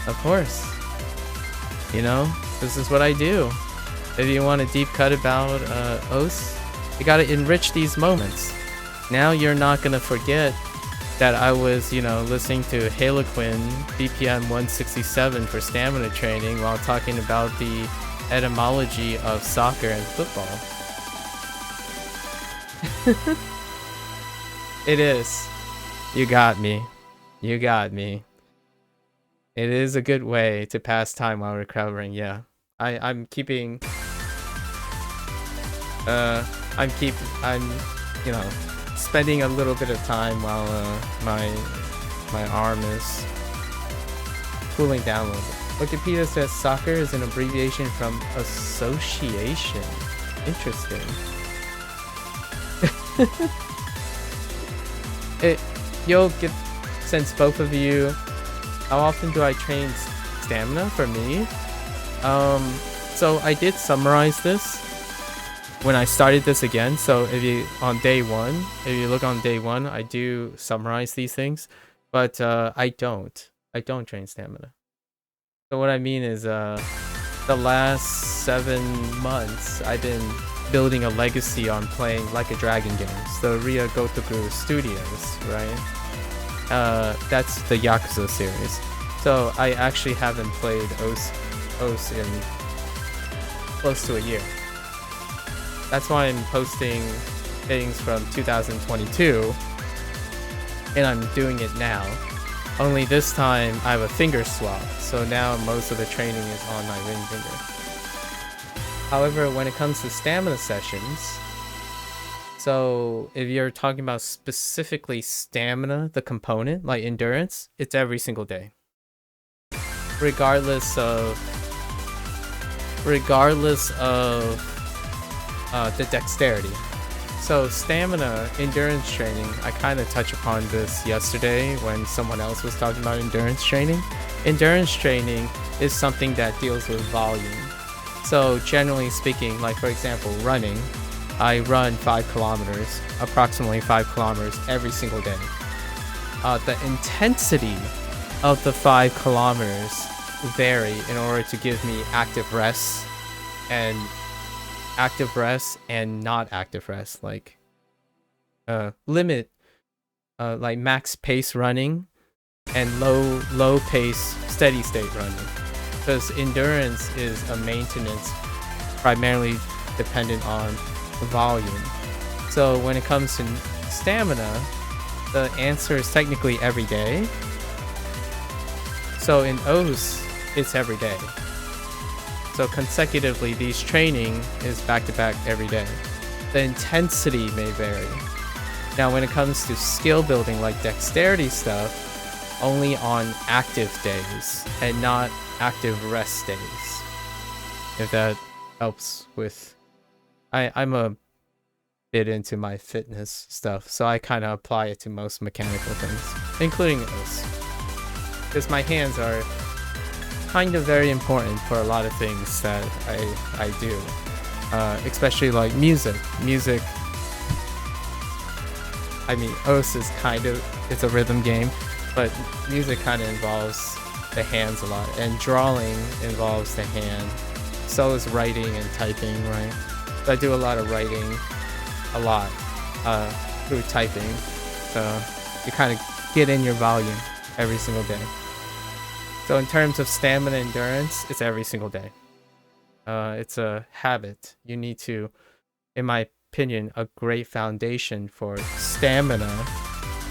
Of course. You know, this is what I do. If you want a deep cut about OS, you gotta enrich these moments. Now you're not gonna forget that I was, you know, listening to Harlequin BPM 167 for stamina training while talking about the etymology of soccer and football. It is. You got me. You got me. It is a good way to pass time while recovering, yeah. I'm keeping... I'm, you know, spending a little bit of time while my arm is cooling down a little bit. Wikipedia says soccer is an abbreviation from association. Interesting. You'll get, since both of you, how often do I train stamina for me? So I did summarize this when I started this again. So if you on day one, if you look on day one, I do summarize these things, but I don't train stamina. So what I mean is the last 7 months I've been building a legacy on playing Like a Dragon games, the Ria Gotoku Studios, right? That's the Yakuza series. So I actually haven't played OS in close to a year. That's why I'm posting things from 2022, and I'm doing it now. Only this time I have a finger swap, so now most of the training is on my ring finger. However, when it comes to stamina sessions, so if you're talking about specifically stamina, the component, like endurance, it's every single day. Regardless of the dexterity. So stamina, endurance training, I kind of touched upon this yesterday when someone else was talking about endurance training. Endurance training is something that deals with volume. So generally speaking, like for example, running, I run 5 kilometers, approximately 5 kilometers every single day. The intensity of the 5 kilometers vary in order to give me active rest and not active rest, like limit like max pace running and low pace steady state running, because endurance is a maintenance primarily dependent on volume. So when it comes to stamina, the answer is technically every day. So in OS, it's every day. So consecutively, these training is back-to-back every day. The intensity may vary. Now, when it comes to skill building like dexterity stuff, only on active days and not active rest days. If that helps with... I'm a bit into my fitness stuff, so I kind of apply it to most mechanical things, including this. Because my hands are kind of very important for a lot of things that I do, especially like music. I mean, OS is kind of, it's a rhythm game, but music kind of involves the hands a lot, and drawing involves the hand. So is writing and typing, right? So I do a lot of writing, through typing. So you kind of get in your volume every single day. So in terms of stamina endurance, it's every single day. It's a habit. You need to, in my opinion, a great foundation for stamina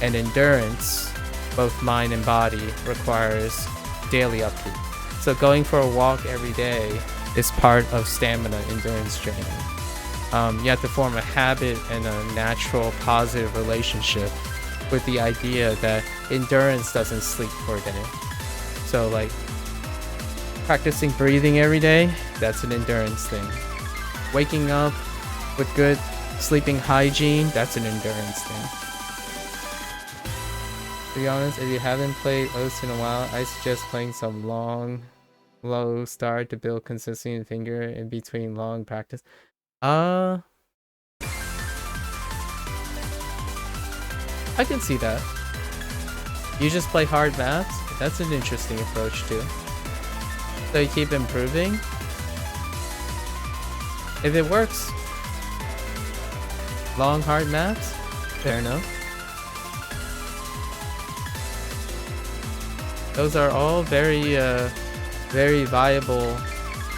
and endurance, both mind and body, requires daily upkeep. So going for a walk every day is part of stamina endurance training. You have to form a habit and a natural positive relationship with the idea that endurance doesn't sleep for a day. So like practicing breathing every day, that's an endurance thing. Waking up with good sleeping hygiene, that's an endurance thing. To be honest, if you haven't played OS in a while, I suggest playing some long, low start to build consistency in finger in between long practice. I can see that. You just play hard maps? That's an interesting approach too. So you keep improving? If it works. Long hard maps? Fair enough. Those are all very viable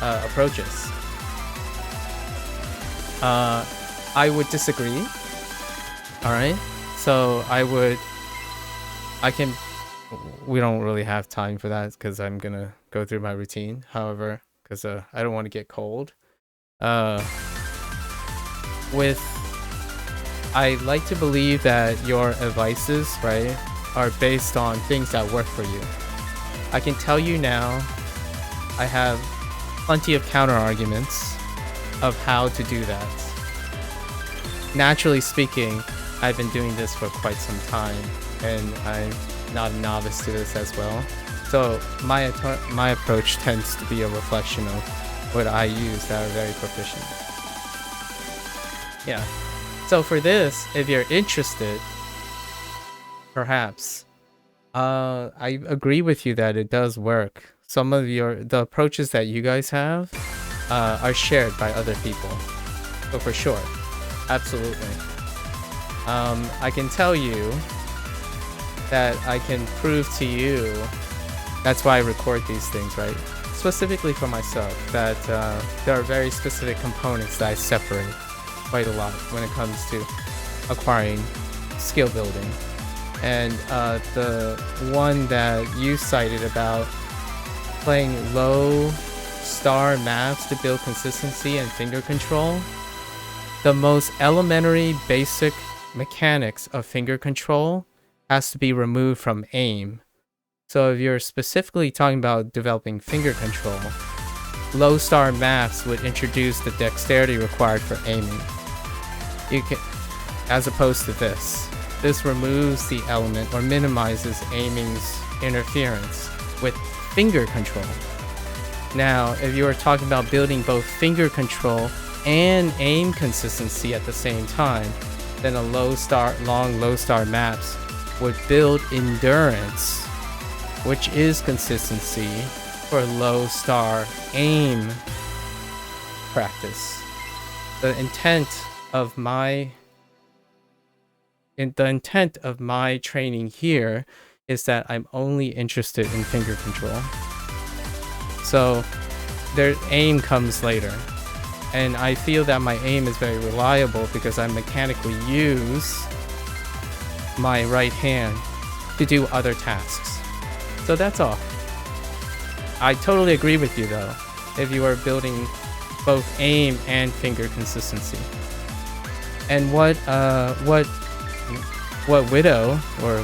approaches. I would disagree. Alright? So we don't really have time for that because I'm gonna go through my routine. However, because I don't want to get cold. I like to believe that your advices, right, are based on things that work for you. I can tell you now, I have plenty of counter arguments of how to do that. Naturally speaking, I've been doing this for quite some time, and I'm not a novice to this as well. So my approach tends to be a reflection of what I use that are very proficient. Yeah. So for this, if you're interested, perhaps, I agree with you that it does work. Some of the approaches that you guys have are shared by other people. So for sure, absolutely. I can tell you that I can prove to you, that's why I record these things, right? Specifically for myself, that there are very specific components that I separate quite a lot when it comes to acquiring skill building. And the one that you cited about playing low star maps to build consistency and finger control, the most elementary basic mechanics of finger control has to be removed from aim. So if you're specifically talking about developing finger control, low star maps would introduce the dexterity required for aiming. You can, as opposed to this removes the element or minimizes aiming's interference with finger control. Now, if you are talking about building both finger control and aim consistency at the same time, then long low star maps would build endurance, which is consistency for low star aim practice. The intent of my training here is that I'm only interested in finger control. So their aim comes later. And I feel that my aim is very reliable because I mechanically use my right hand to do other tasks. So that's all. I totally agree with you though, if you are building both aim and finger consistency. And what Widow, or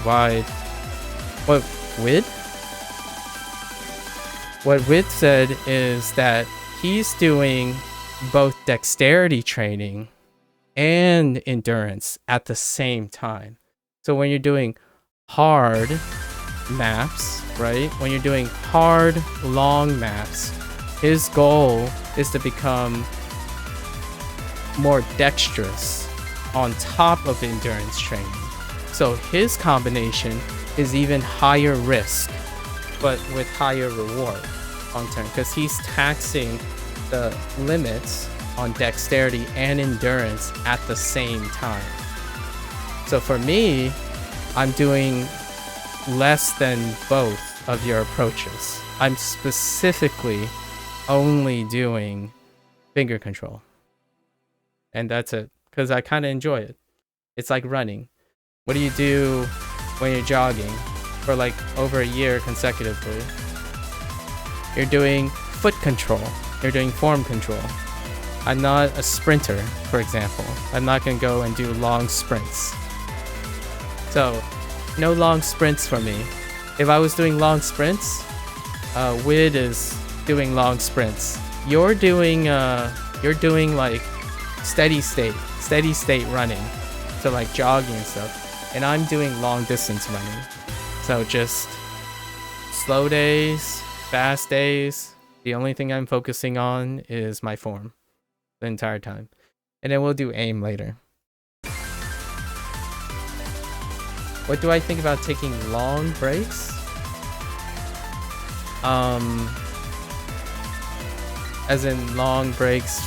what Wid said is that he's doing both dexterity training and endurance at the same time. So when you're doing hard maps, right? When you're doing hard, long maps, his goal is to become more dexterous on top of endurance training. So his combination is even higher risk, but with higher reward long term, because he's taxing the limits on dexterity and endurance at the same time. So for me, I'm doing less than both of your approaches. I'm specifically only doing finger control. And that's it, because I kind of enjoy it. It's like running. What do you do when you're jogging for like over a year consecutively? You're doing foot control. You're doing form control. I'm not a sprinter, for example. I'm not going to go and do long sprints. So, no long sprints for me. If I was doing long sprints, Wid is doing long sprints. You're doing like steady state running. So like jogging and stuff. And I'm doing long distance running. So just slow days, fast days. The only thing I'm focusing on is my form the entire time. And then we'll do aim later. What do I think about taking long breaks? As in long breaks,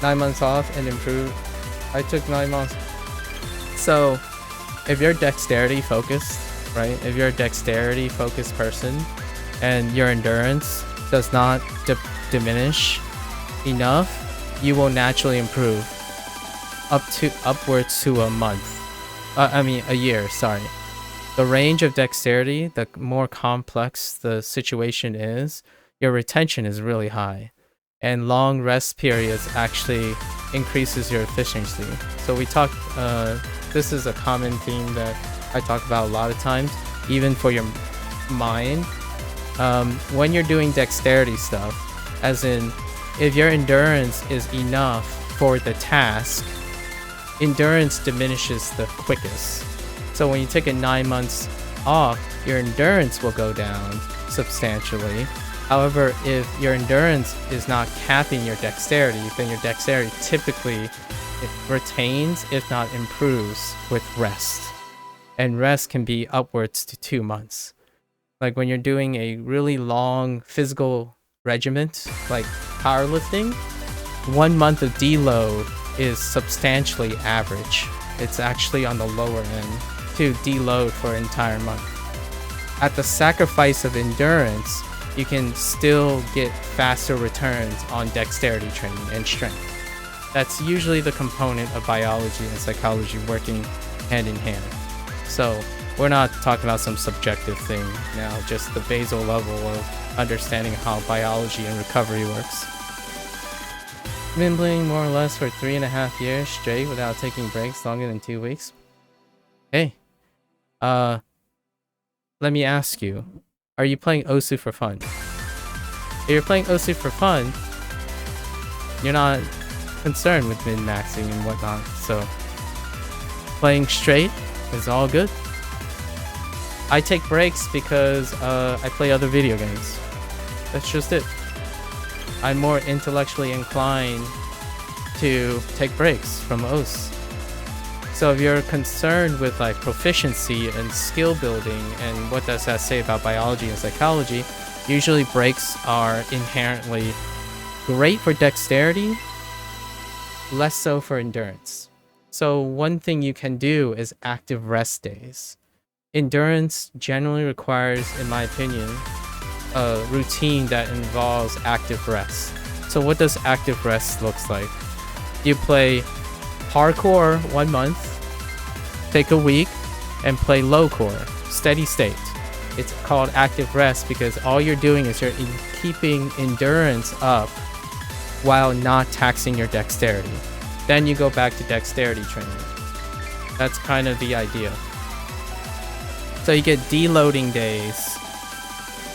9 months off and improve. I took 9 months. So if you're dexterity focused, right? If you're a dexterity focused person and your endurance does not diminish enough, you will naturally improve upwards to a month. A year, sorry. The range of dexterity, the more complex the situation is, your retention is really high. And long rest periods actually increases your efficiency. So we talk, this is a common theme that I talk about a lot of times, even for your mind. When you're doing dexterity stuff, as in, if your endurance is enough for the task, endurance diminishes the quickest. So when you take a 9 months off, your endurance will go down substantially. However, if your endurance is not capping your dexterity, then your dexterity typically retains, if not improves, with rest. And rest can be upwards to 2 months. Like when you're doing a really long physical regiment, like powerlifting, 1 month of deload is substantially average. It's actually on the lower end to deload for an entire month. At the sacrifice of endurance, you can still get faster returns on dexterity training and strength. That's usually the component of biology and psychology working hand in hand. So we're not talking about some subjective thing now, just the basal level of understanding how biology and recovery works. Been more or less for 3.5 years straight without taking breaks longer than 2 weeks. Hey, let me ask you, are you playing Osu for fun? If you're playing Osu for fun, you're not concerned with min-maxing and whatnot, so playing straight is all good. I take breaks because I play other video games. That's just it. I'm more intellectually inclined to take breaks from OS. So if you're concerned with like proficiency and skill building and what does that say about biology and psychology, usually breaks are inherently great for dexterity, less so for endurance. So one thing you can do is active rest days. Endurance generally requires, in my opinion, a routine that involves active rest. So what does active rest looks like? You play hardcore 1 month, take a week, and play low core, steady state. It's called active rest because all you're doing is you're keeping endurance up while not taxing your dexterity. Then you go back to dexterity training. That's kind of the idea. So you get deloading days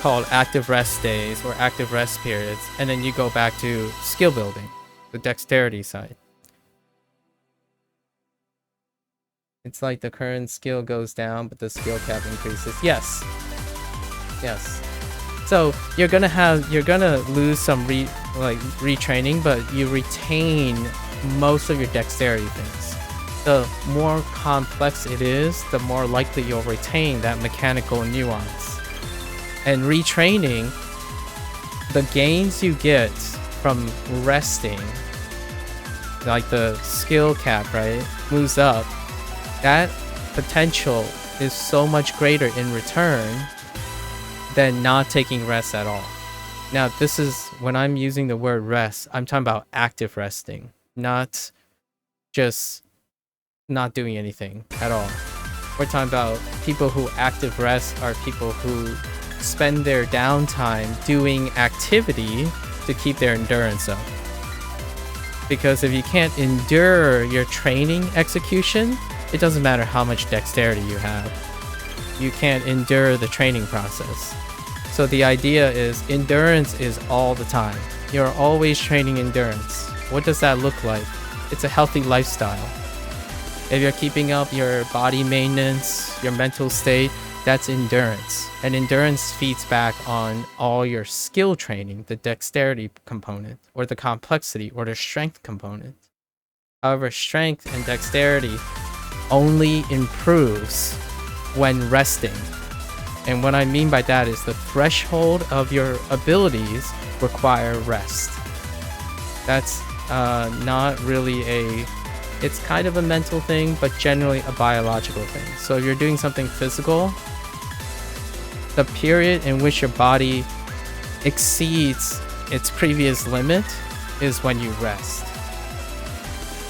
called active rest days or active rest periods, and then you go back to skill building, the dexterity side. It's like the current skill goes down, but the skill cap increases. Yes. Yes. So you're gonna lose some retraining, but you retain most of your dexterity things. The more complex it is, the more likely you'll retain that mechanical nuance. And retraining, the gains you get from resting, like the skill cap, right, moves up. That potential is so much greater in return than not taking rest at all. Now, this is when I'm using the word rest, I'm talking about active resting, not just not doing anything at all. We're talking about people who active rest are people who spend their downtime doing activity to keep their endurance up. Because if you can't endure your training execution, it doesn't matter how much dexterity you have. You can't endure the training process. So the idea is endurance is all the time. You're always training endurance. What does that look like? It's a healthy lifestyle. If you're keeping up your body maintenance, your mental state, that's endurance. And endurance feeds back on all your skill training, the dexterity component, or the complexity, or the strength component. However, strength and dexterity only improves when resting. And what I mean by that is the threshold of your abilities require rest. That's not really it's kind of a mental thing, but generally a biological thing. So if you're doing something physical, the period in which your body exceeds its previous limit is when you rest.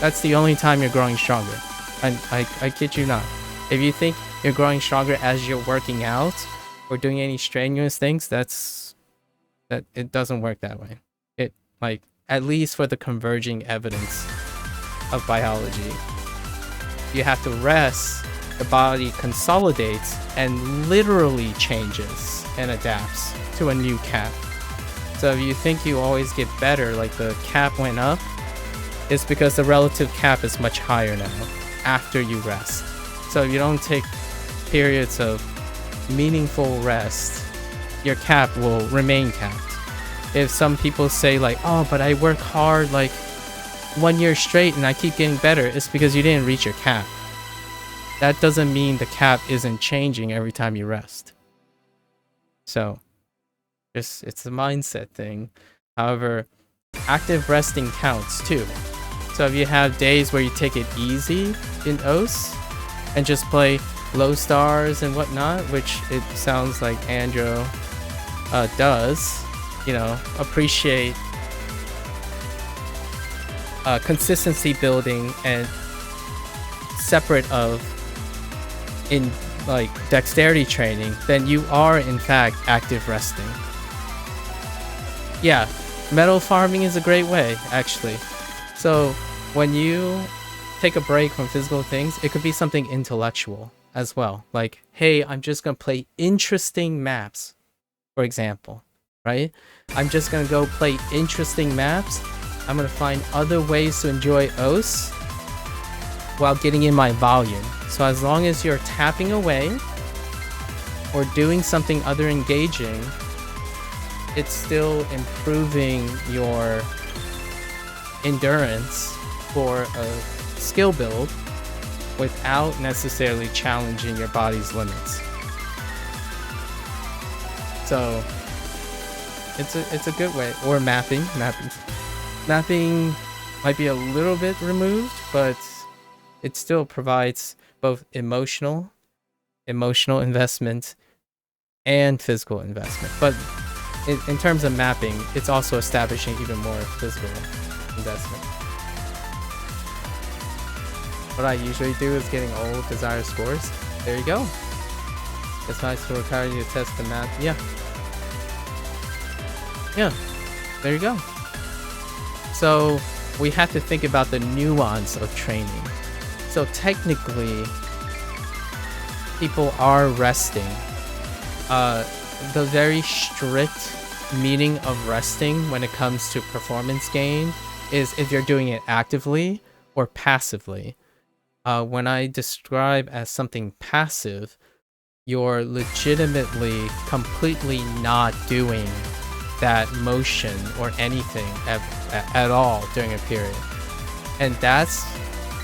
That's the only time you're growing stronger. And I kid you not. If you think you're growing stronger as you're working out or doing any strenuous things, that it doesn't work that way. It, like, at least for the converging evidence of biology, you have to rest, the body consolidates and literally changes and adapts to a new cap. So if you think you always get better, like the cap went up, it's because the relative cap is much higher now after you rest. So if you don't take periods of meaningful rest, your cap will remain capped. If some people say like, oh, but I work hard like 1 year straight and I keep getting better, it's because you didn't reach your cap. That doesn't mean the cap isn't changing every time you rest. So it's a mindset thing. However, active resting counts too. So if you have days where you take it easy in OS and just play low stars and whatnot, which it sounds like Andrew does, you know, appreciate consistency building and separate of in like dexterity training, then you are in fact active resting. Yeah, metal farming is a great way, actually. So when you take a break from physical things, it could be something intellectual as well. Like, hey, I'm just gonna play interesting maps, for example, right? I'm just gonna go play interesting maps. I'm gonna find other ways to enjoy OS while getting in my volume. So as long as you're tapping away or doing something other engaging, it's still improving your endurance for a skill build without necessarily challenging your body's limits. So it's a good way. Or mapping might be a little bit removed, but it still provides both emotional investment and physical investment. But in terms of mapping, it's also establishing even more physical investment. What I usually do is getting all desired scores. There you go. It's nice to require you to test the map. Yeah, there you go. So we have to think about the nuance of training. So technically, people are resting. The very strict meaning of resting when it comes to performance gain is if you're doing it actively or passively. When I describe as something passive, you're legitimately completely not doing that motion or anything at all during a period. And that's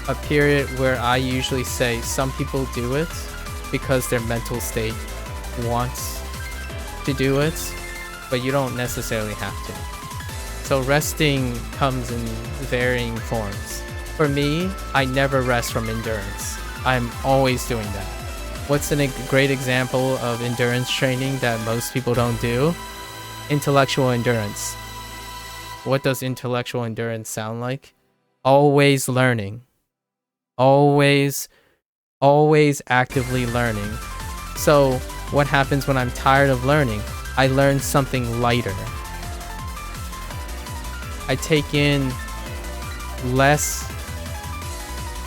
a period where I usually say some people do it because their mental state wants to do it, but you don't necessarily have to. So resting comes in varying forms. For me, I never rest from endurance. I'm always doing that. What's a great example of endurance training that most people don't do? Intellectual endurance. What does intellectual endurance sound like? Always learning. Always actively learning. So what happens when I'm tired of learning? I learn something lighter. I take in less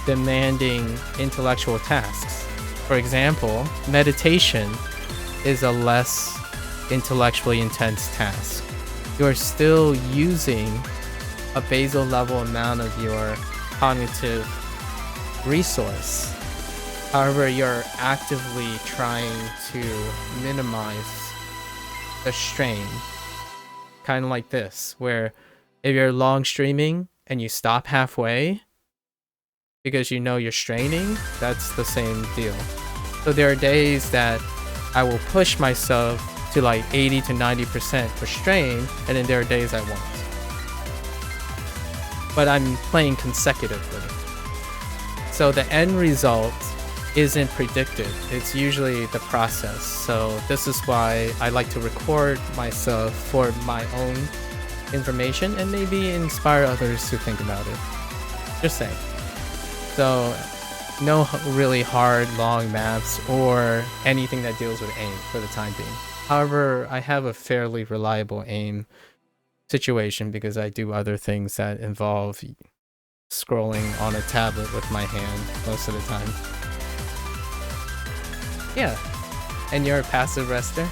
demanding intellectual tasks. For example, meditation is a less intellectually intense task. You're still using a basal level amount of your cognitive resource. However, you're actively trying to minimize the strain. Kind of like this, where if you're long streaming and you stop halfway, because you know you're straining, that's the same deal. So there are days that I will push myself to like 80 to 90% for strain, and then there are days I won't. But I'm playing consecutively. So the end result isn't predicted. It's usually the process. So this is why I like to record myself for my own information and maybe inspire others to think about it. Just saying. So no really hard, long maps or anything that deals with aim for the time being. However, I have a fairly reliable aim situation because I do other things that involve scrolling on a tablet with my hand most of the time. Yeah, and you're a passive rester?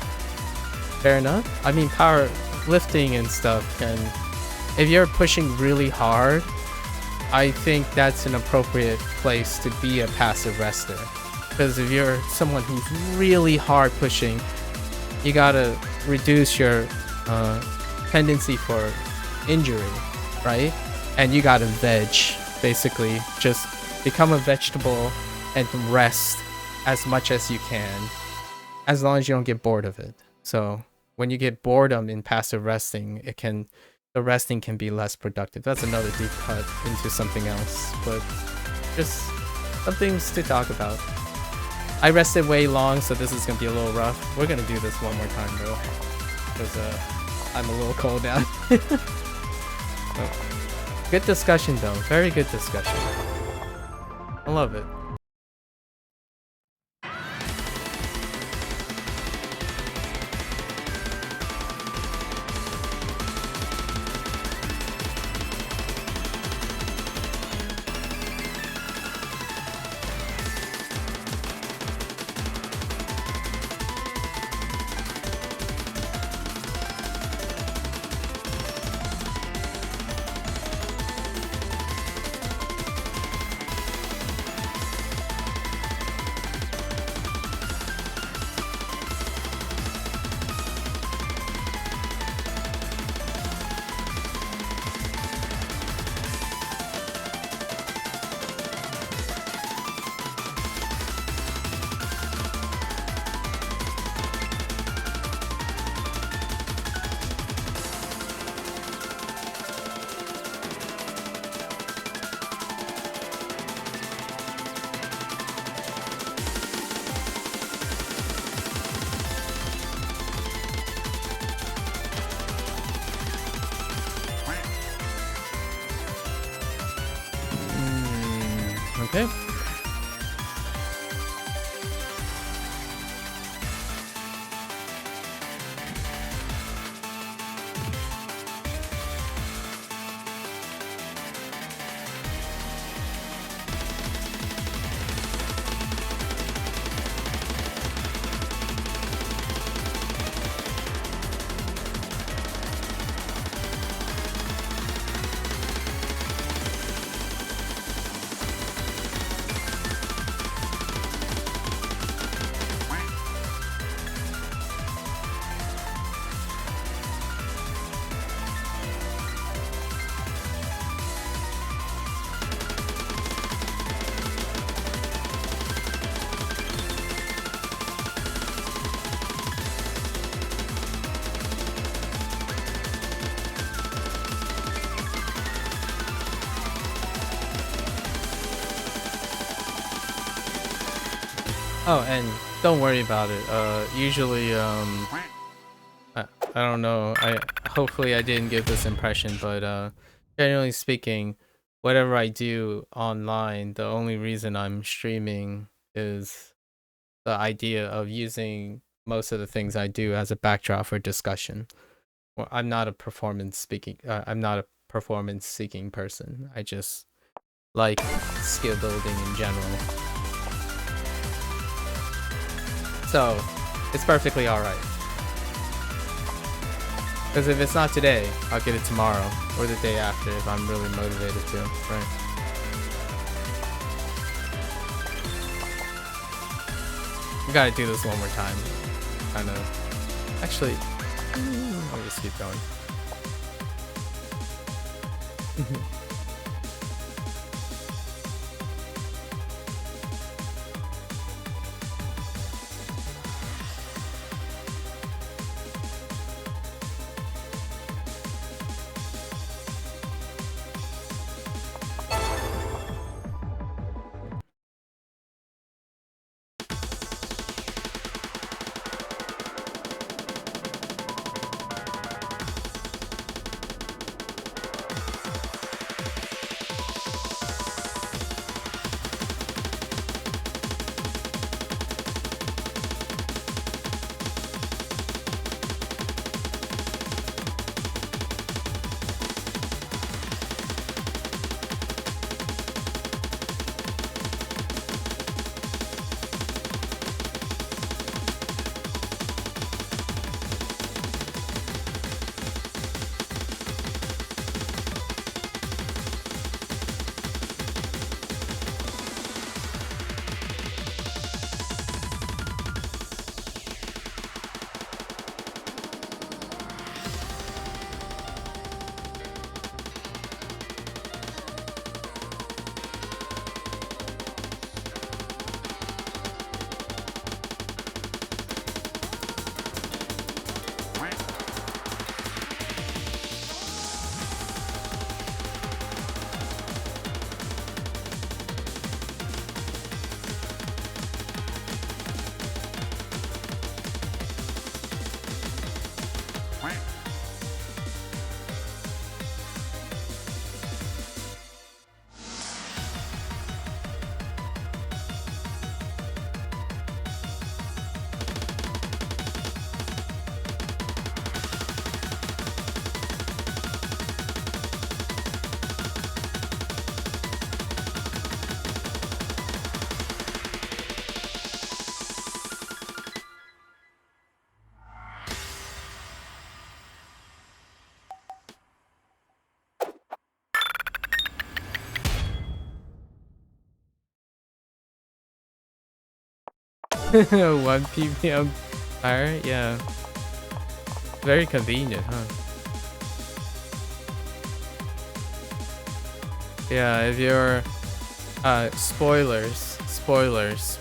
Fair enough. I mean, power lifting and stuff can... If you're pushing really hard, I think that's an appropriate place to be a passive rester. Because if you're someone who's really hard pushing, you gotta reduce your tendency for injury, right? And you gotta veg, basically. Just become a vegetable and rest as much as you can, as long as you don't get bored of it. So when you get boredom in passive resting, the resting can be less productive. That's another deep cut into something else, but just some things to talk about. I rested way long, so this is gonna be a little rough. We're gonna do this one more time though, because I'm a little cold now. Oh. Good discussion though, very good discussion. I love it. Okay. Oh, and don't worry about it. Usually, I don't know. Hopefully I didn't give this impression, but generally speaking, whatever I do online, the only reason I'm streaming is the idea of using most of the things I do as a backdrop for discussion. Well, I'm not a performance seeking person. I just like skill building in general. So, it's perfectly alright. Because if it's not today, I'll get it tomorrow, or the day after if I'm really motivated to, right? We gotta do this one more time. Kinda... Actually, I'll just keep going. 1 ppm fire? Yeah. Very convenient, huh? Yeah, if you're spoilers,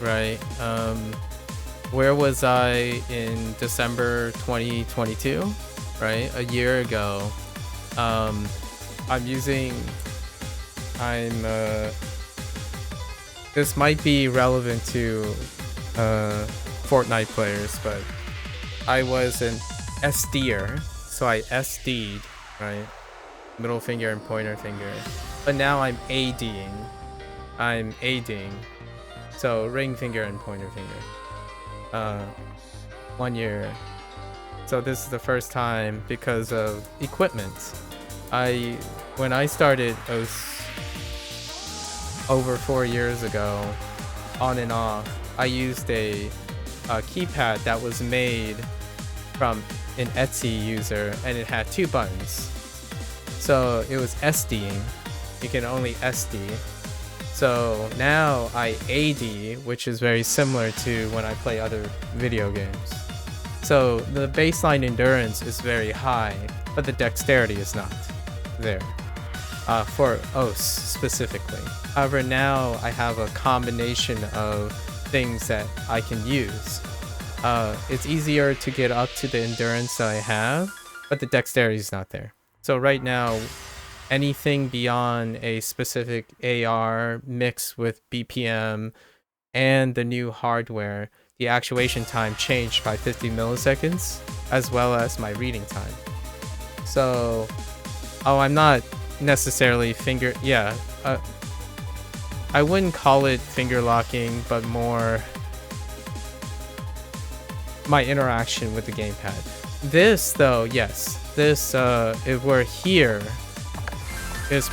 right? Where was I in December 2022? Right? A year ago. This might be relevant to Fortnite players, but I was an SDer, so I SD'd, right? Middle finger and pointer finger. But now I'm ADing. So ring finger and pointer finger. 1 year. So this is the first time because of equipment. When I started, it was over 4 years ago, on and off. I used a keypad that was made from an Etsy user, and it had 2 buttons. So it was SDing. You can only SD. So now I AD, which is very similar to when I play other video games. So the baseline endurance is very high, but the dexterity is not there. For OS specifically. However, now I have a combination of things that I can use. It's easier to get up to the endurance that I have, but the dexterity is not there. So right now, anything beyond a specific AR mixed with BPM and the new hardware, the actuation time changed by 50 milliseconds, as well as my reading time. So, I'm not necessarily I wouldn't call it finger locking, but more my interaction with the gamepad. This though, yes, this if we're here is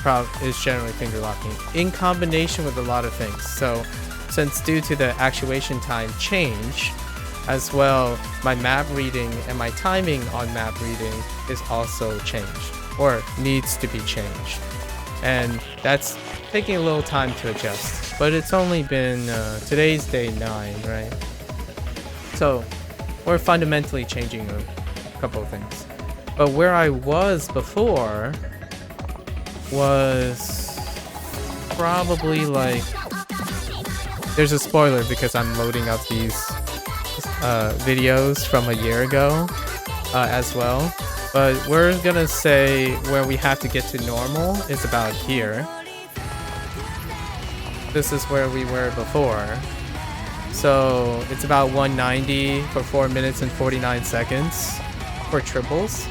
generally finger locking in combination with a lot of things. So since due to the actuation time change, as well, my map reading and my timing on map reading is also changed, or needs to be changed, and that's taking a little time to adjust. But it's only been today's day 9, right? So we're fundamentally changing a couple of things. But where I was before was probably like, there's a spoiler because I'm loading up these videos from a year ago as well. But we're gonna say where we have to get to normal is about here. This is where we were before. So it's about 190 for 4 minutes and 49 seconds for triples.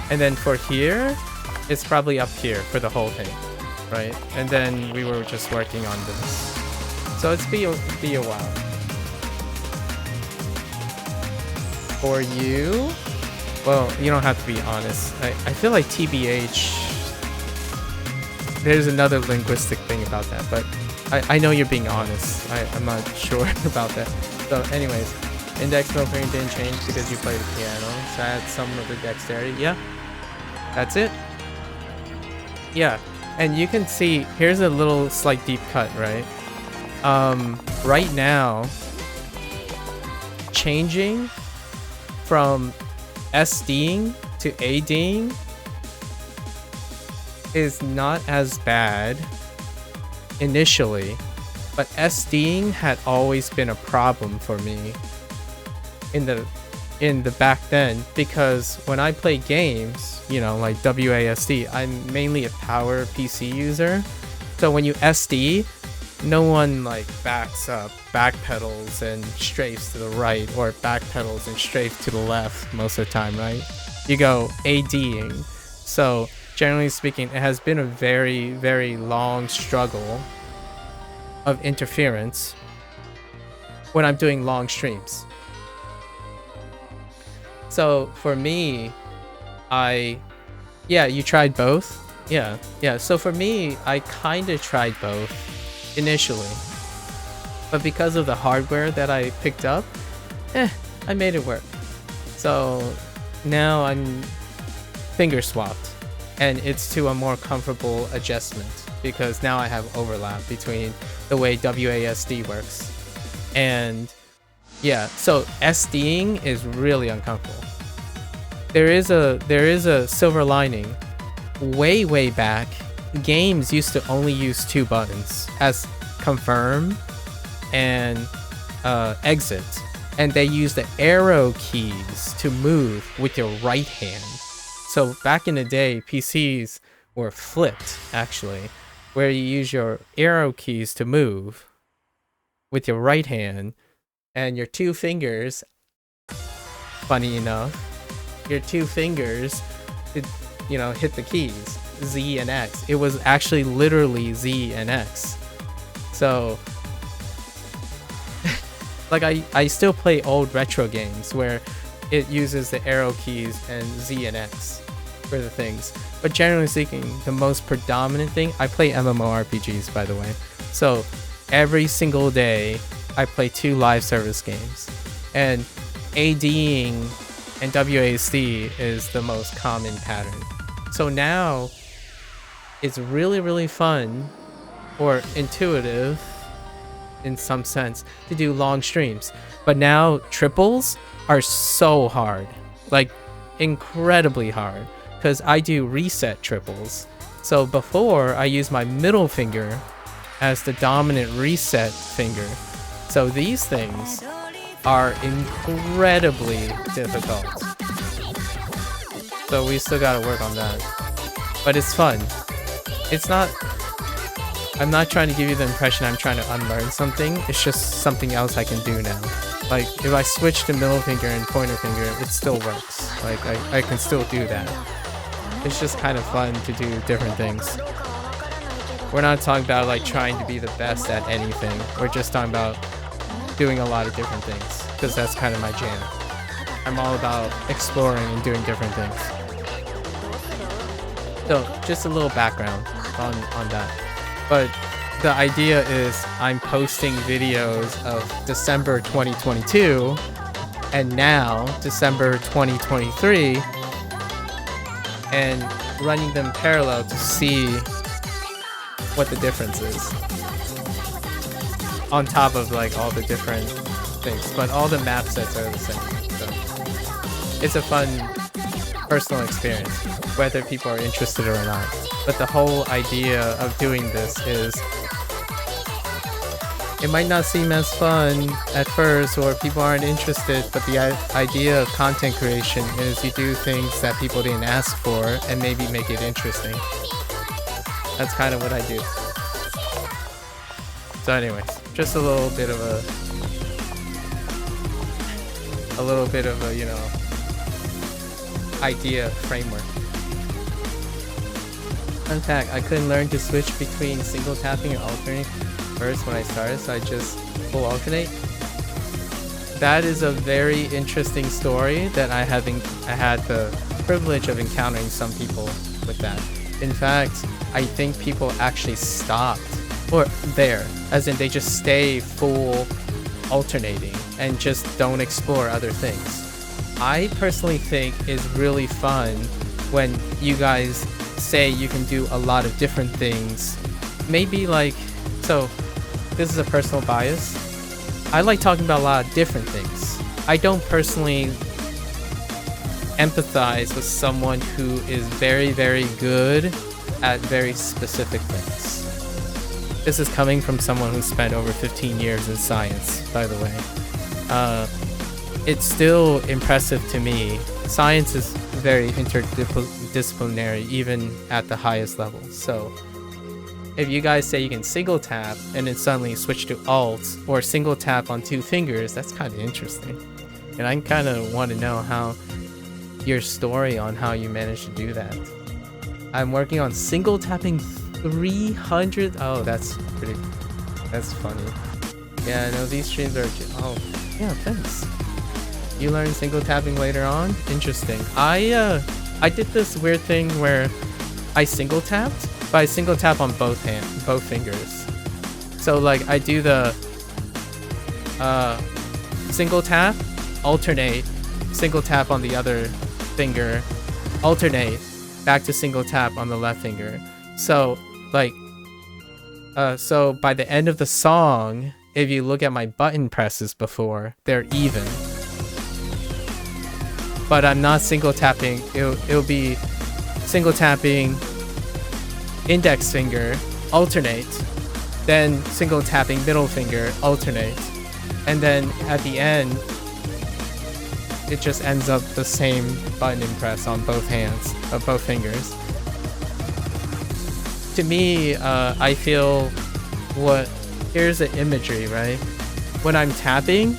And then for here, it's probably up here for the whole thing, right? And then we were just working on this. So it's be a while. For you, well, you don't have to be honest. I feel like TBH, there's another linguistic thing about that, but I know you're being honest. I'm not sure about that. So anyways, index middle finger didn't change because you played the piano. So add some of the dexterity. Yeah, that's it. Yeah, and you can see, here's a little slight deep cut, right? Right now, changing from SDing to ADing is not as bad initially, but SDing had always been a problem for me in the back then, because when I play games, you know, like WASD, I'm mainly a power PC user. So when you SD, no one like backs up, backpedals and strafes to the right, or backpedals and strafe to the left most of the time, right? you go ADing. So generally speaking, it has been a very, very long struggle of interference when I'm doing long streams. So for me, yeah, you tried both? Yeah. So for me, I kind of tried both initially. But because of the hardware that I picked up, I made it work. So now I'm finger swapped, and it's to a more comfortable adjustment because now I have overlap between the way WASD works. And yeah, so SDing is really uncomfortable. There is a silver lining. Way back, games used to only use 2 buttons as confirm and exit, and they use the arrow keys to move with your right hand. So back in the day, PCs were flipped, actually, where you use your arrow keys to move with your right hand, and your 2 fingers, funny enough, your 2 fingers hit the keys, Z and X. It was actually literally Z and X. So like I still play old retro games where it uses the arrow keys and Z and X for the things. But generally speaking, the most predominant thing, I play MMORPGs, by the way. So every single day I play 2 live service games, and ADing and WASD is the most common pattern. So now it's really fun or intuitive in some sense to do long streams. But now triples are so hard, like incredibly hard, because I do reset triples. So before, I used my middle finger as the dominant reset finger. So these things are incredibly difficult. So we still gotta work on that. But it's fun. It's not... I'm not trying to give you the impression I'm trying to unlearn something. It's just something else I can do now. Like, if I switch to middle finger and pointer finger, it still works. Like, I can still do that. It's just kind of fun to do different things. We're not talking about, like, trying to be the best at anything. We're just talking about doing a lot of different things, because that's kind of my jam. I'm all about exploring and doing different things. So, just a little background on that. But the idea is I'm posting videos of December 2022 and now December 2023 and running them parallel to see what the difference is. On top of like all the different things, but all the map sets are the same. So it's a fun personal experience, whether people are interested or not. But the whole idea of doing this is, it might not seem as fun at first, or people aren't interested, but the idea of content creation is you do things that people didn't ask for and maybe make it interesting. That's kind of what I do. So anyways, just a little bit of a, you know, idea framework. Fun fact, I couldn't learn to switch between single tapping and alternating first when I started, so I just full alternate. That is a very interesting story that I had the privilege of encountering some people with that. In fact, I think people actually stopped, or there, as in they just stay full alternating and just don't explore other things. I personally think is really fun when you guys say you can do a lot of different things. Maybe like, so this is a personal bias. I like talking about a lot of different things. I don't personally empathize with someone who is very, very good at very specific things. This is coming from someone who spent over 15 years in science, by the way. It's still impressive to me. Science is very interdisciplinary, even at the highest level. So if you guys say you can single tap and then suddenly switch to alt, or single tap on 2 fingers, that's kind of interesting. And I kind of want to know how your story on how you managed to do that. I'm working on single tapping 300. Oh, that's funny. Yeah, no, these streams are. Oh, yeah, thanks. You learn single tapping later on? Interesting. I did this weird thing where I single tapped, but I single tap on both fingers. So like I do the single tap, alternate, single tap on the other finger, alternate, back to single tap on the left finger. So like so by the end of the song, if you look at my button presses before, they're even. But I'm not single tapping. It'll be single tapping, index finger, alternate, then single tapping middle finger, alternate, and then at the end it just ends up the same button impress on both hands, of both fingers. To me, I feel here's the imagery, right? When I'm tapping,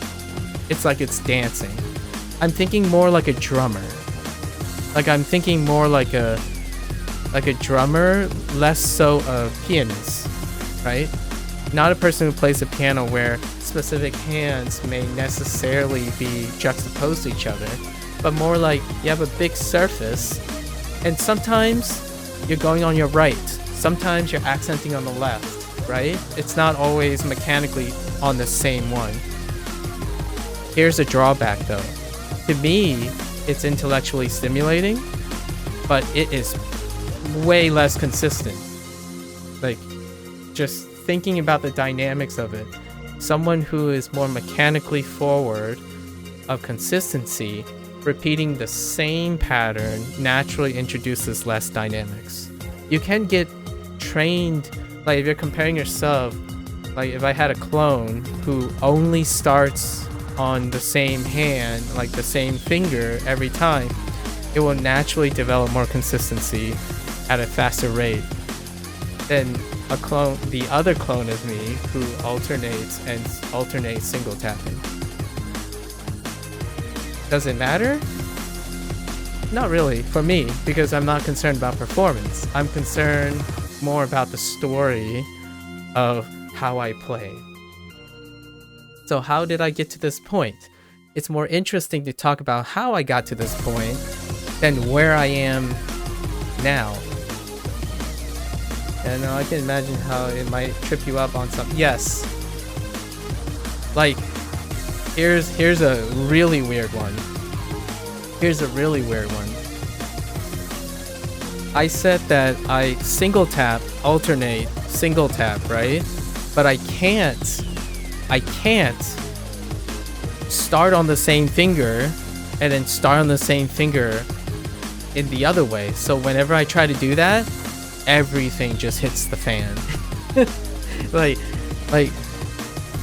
it's like it's dancing. I'm thinking more like a drummer. Like I'm thinking more like a drummer, less so a pianist, right? Not a person who plays the piano where specific hands may necessarily be juxtaposed to each other, but more like you have a big surface and sometimes you're going on your right, sometimes you're accenting on the left, right? It's not always mechanically on the same one. Here's a drawback though. To me, it's intellectually stimulating, but it is way less consistent. Like, just thinking about the dynamics of it, someone who is more mechanically forward of consistency, repeating the same pattern naturally introduces less dynamics. You can get trained, like if you're comparing yourself, like if I had a clone who only starts on the same hand, like the same finger every time, it will naturally develop more consistency at a faster rate than a clone, the other clone of me, who alternates single tapping. Does it matter? Not really, for me, because I'm not concerned about performance. I'm concerned more about the story of how I play. So how did I get to this point? It's more interesting to talk about how I got to this point than where I am now. And I can imagine how it might trip you up on something. Yes. Like, here's a really weird one. Here's a really weird one. I said that I single tap, alternate, single tap, right? But I can't start on the same finger and then start on the same finger in the other way. So whenever I try to do that, everything just hits the fan. like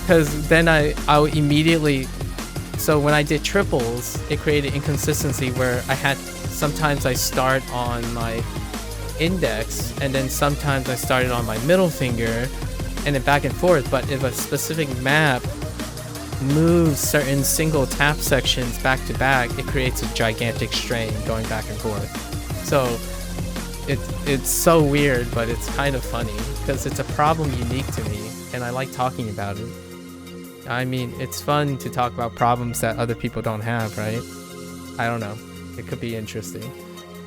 because then I'll immediately, so when I did triples, it created inconsistency where sometimes I start on my index and then sometimes I started on my middle finger and then back and forth. But if a specific map moves certain single tap sections back to back, it creates a gigantic strain going back and forth. So it's so weird, but it's kind of funny because it's a problem unique to me and I like talking about it. I mean, it's fun to talk about problems that other people don't have, right? I don't know. It could be interesting.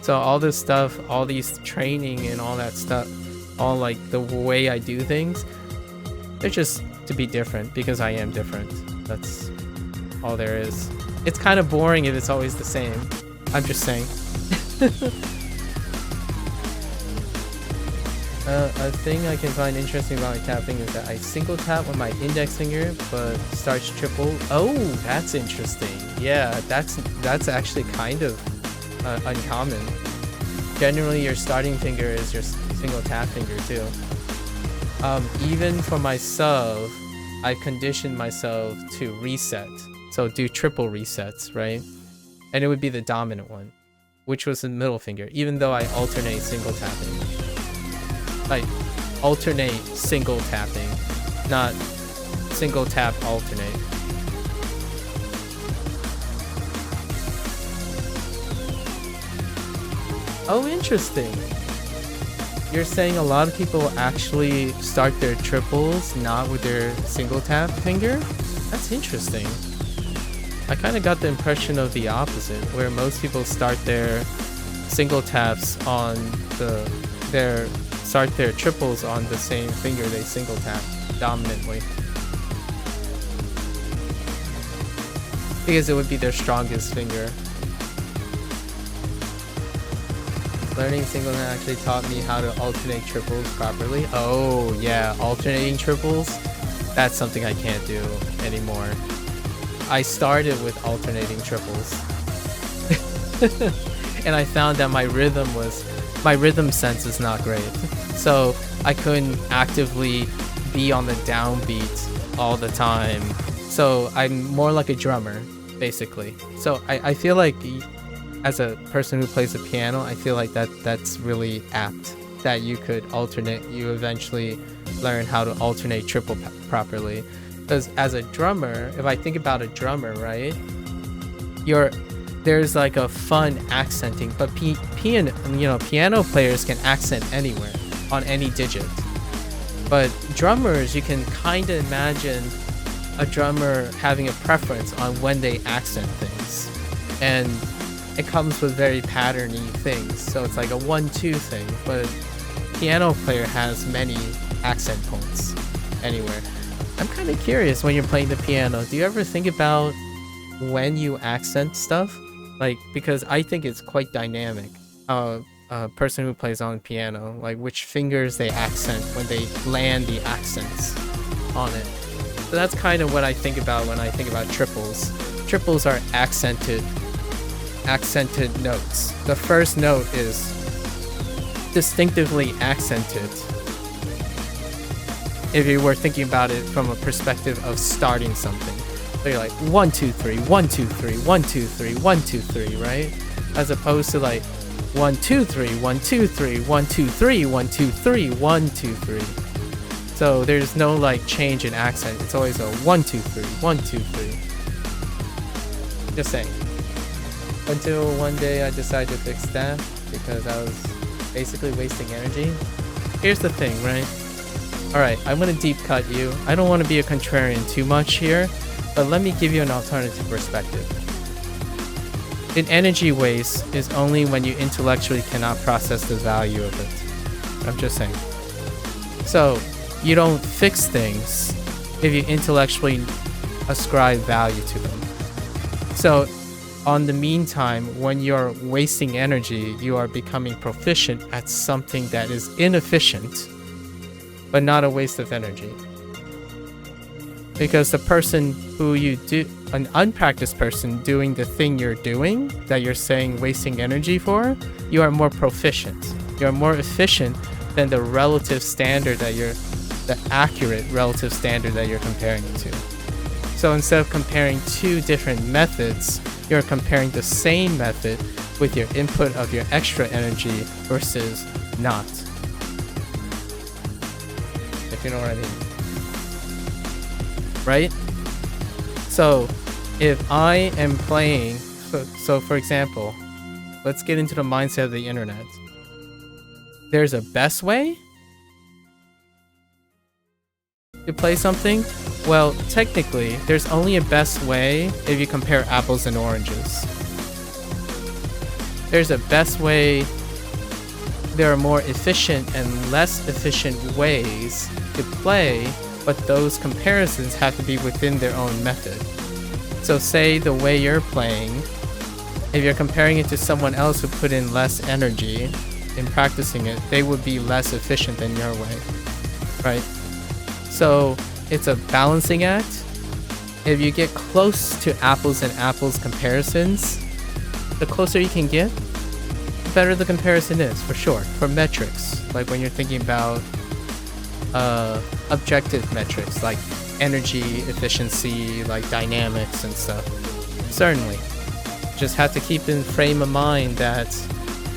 So all this stuff, all these training and all that stuff, all like the way I do things, they're just to be different because I am different. That's all there is. It's kind of boring if it's always the same. I'm just saying. A thing I can find interesting about my tapping is that I single tap on my index finger but starts triple. Oh, that's interesting. Yeah, that's actually kind of uncommon. Generally, your starting finger is your single tap finger too. Even for myself, I conditioned myself to reset. So do triple resets, right? And it would be the dominant one, which was the middle finger, even though I alternate single tapping. Like, alternate single tapping, not single tap alternate. Oh, interesting. You're saying a lot of people actually start their triples not with their single tap finger? That's interesting. I kind of got the impression of the opposite, where most people start their single taps on their triples on the same finger they single tap dominantly. Because it would be their strongest finger. Learning single tap actually taught me how to alternate triples properly. Oh yeah, alternating triples? That's something I can't do anymore. I started with alternating triples. And I found that my rhythm sense is not great. So I couldn't actively be on the downbeat all the time. So I'm more like a drummer, basically. So I feel like as a person who plays the piano, I feel like that's really apt. That you could alternate, you eventually learn how to alternate triple properly. Because as a drummer, if I think about a drummer, right, there's like a fun accenting, but piano players can accent anywhere on any digit. But drummers, you can kind of imagine a drummer having a preference on when they accent things, and it comes with very patterny things. So it's like a 1-2 thing, but piano player has many accent points anywhere. I'm kind of curious, when you're playing the piano, do you ever think about when you accent stuff? Like, because I think it's quite dynamic. A person who plays on piano, like which fingers they accent when they land the accents on it. So that's kind of what I think about when I think about triples. Triples are accented notes. The first note is distinctively accented. If you were thinking about it from a perspective of starting something. So you're like 1, 2, 3, 1, 2, 3, 1, 2, 3, 1, 2, 3, right? As opposed to like 1, 2, 3, 1, 2, 3, 1, 2, 3, 1, 2, 3, 1, 2, 3. So there's no like change in accent. It's always a 1, 2, 3, 1, 2, 3. Just saying. Until one day I decided to fix that because I was basically wasting energy. Here's the thing, right? Alright, I'm gonna deep cut you. I don't want to be a contrarian too much here, but let me give you an alternative perspective. An energy waste is only when you intellectually cannot process the value of it. I'm just saying. So, you don't fix things if you intellectually ascribe value to them. So, on the meantime, when you're wasting energy, you are becoming proficient at something that is inefficient, but not a waste of energy. Because the person who an unpracticed person doing the thing you're doing, that you're saying wasting energy for, you are more proficient. You're more efficient than the relative standard the accurate relative standard that you're comparing it to. So instead of comparing two different methods, you're comparing the same method with your input of your extra energy versus not. If you know what I mean. Right? So if I am playing, so for example, let's get into the mindset of the internet. There's a best way to play something? Well, technically, there's only a best way if you compare apples and oranges. There's a best way. There are more efficient and less efficient ways to play, but those comparisons have to be within their own method. So say the way you're playing, if you're comparing it to someone else who put in less energy in practicing it, they would be less efficient than your way, right? So it's a balancing act. If you get close to apples and apples comparisons, the closer you can get, the better the comparison is, for sure. For metrics, like when you're thinking about objective metrics, like energy, efficiency, like dynamics and stuff. Certainly. Just have to keep in frame of mind that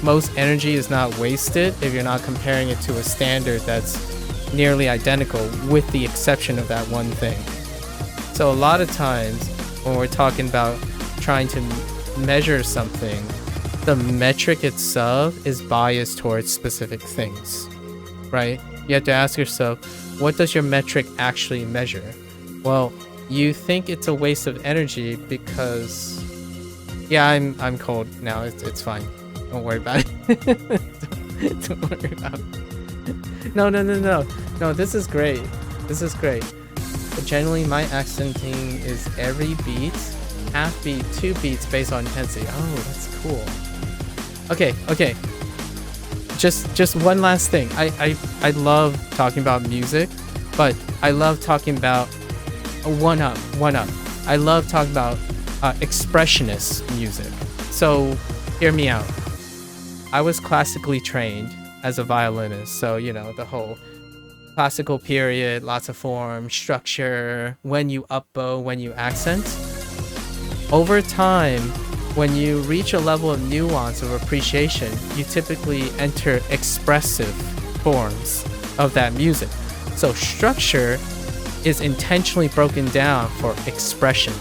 most energy is not wasted if you're not comparing it to a standard that's nearly identical, with the exception of that one thing. So a lot of times when we're talking about trying to measure something, the metric itself is biased towards specific things, right? You have to ask yourself, what does your metric actually measure? Well, you think it's a waste of energy because, yeah, I'm cold now. It's fine. Don't worry about it. Don't worry about it. No. This is great. This is great. But generally, my accenting is every beat, half beat, 2 beats based on intensity. Oh, that's cool. Okay. Just one last thing. I love talking about music, but I love talking about one up. I love talking about expressionist music. So hear me out. I was classically trained as a violinist, so you know the whole classical period, lots of form, structure, when you up bow, when you accent. Over time, when you reach a level of nuance of appreciation, you typically enter expressive forms of that music. So structure is intentionally broken down for expression.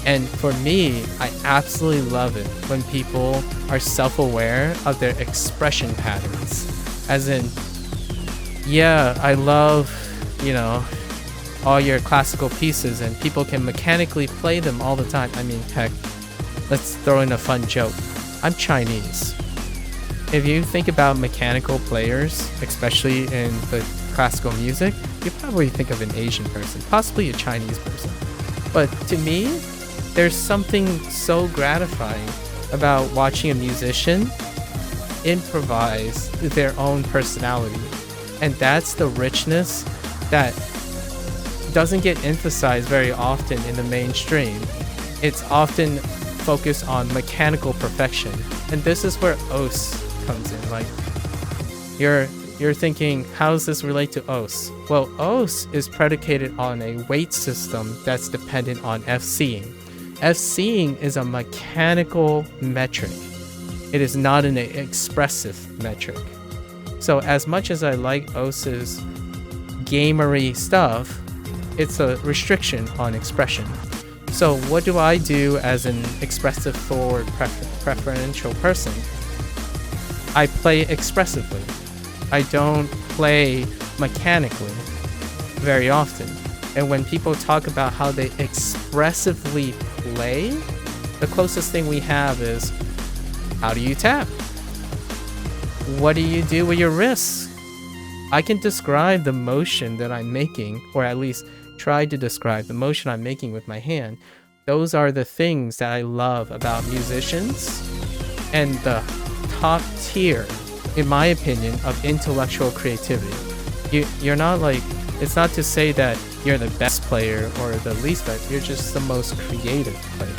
And for me, I absolutely love it when people are self-aware of their expression patterns. As in, yeah, I love, you know, all your classical pieces and people can mechanically play them all the time. I mean, heck, let's throw in a fun joke. I'm Chinese. If you think about mechanical players, especially in the classical music, you probably think of an Asian person, possibly a Chinese person. But to me, there's something so gratifying about watching a musician improvise their own personality. And that's the richness that doesn't get emphasized very often in the mainstream. It's often focused on mechanical perfection. And this is where OS comes in. Like, you're thinking, how does this relate to OS? Well, OS is predicated on a weight system that's dependent on FCing. FCing is a mechanical metric. It is not an expressive metric. So as much as I like OS's gamery stuff, it's a restriction on expression. So what do I do as an expressive forward preferential person? I play expressively. I don't play mechanically very often. And when people talk about how they expressively play, the closest thing we have is, how do you tap? What do you do with your wrists? I can describe the motion that I'm making, or at least try to describe the motion I'm making with my hand. Those are the things that I love about musicians and the top tier, in my opinion, of intellectual creativity. You're not like, it's not to say that you're the best player or the least best, you're just the most creative player.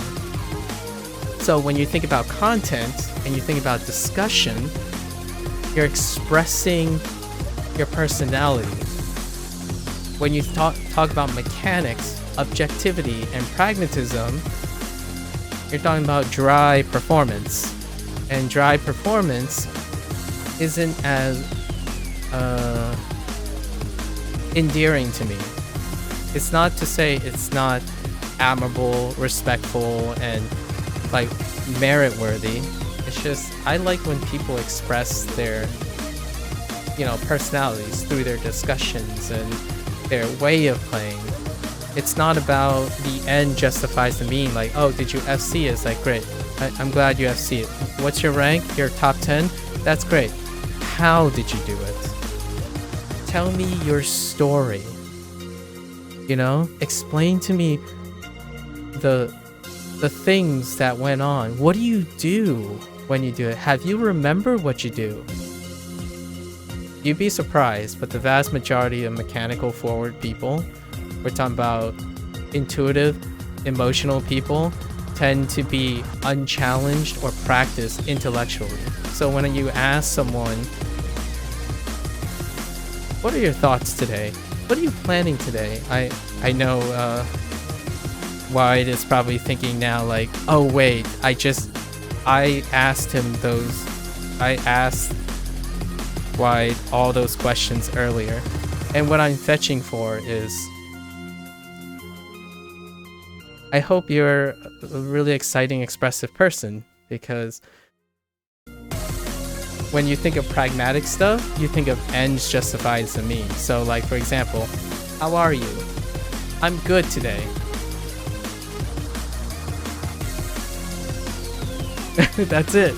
So when you think about content and you think about discussion, you're expressing your personality. When you talk about mechanics, objectivity, and pragmatism, you're talking about dry performance. And dry performance isn't as endearing to me. It's not to say it's not admirable, respectful, and like merit-worthy. It's just, I like when people express their, you know, personalities through their discussions and their way of playing. It's not about the end justifies the mean, like, oh, did you FC it? It's like, great, I'm glad you FC it. What's your rank? You're top 10? That's great. How did you do it? Tell me your story. You know, explain to me the things that went on. What do you do when you do it? Have you remembered what you do? You'd be surprised, but the vast majority of mechanical forward people, we're talking about intuitive, emotional people, tend to be unchallenged or practiced intellectually. So when you ask someone, what are your thoughts today? What are you planning today? I know Wyatt is probably thinking now like, oh wait, I asked Wyatt all those questions earlier. And what I'm fetching for is, I hope you're a really exciting, expressive person, because when you think of pragmatic stuff, you think of ends justifies the means. So like, for example, how are you? I'm good today. That's it.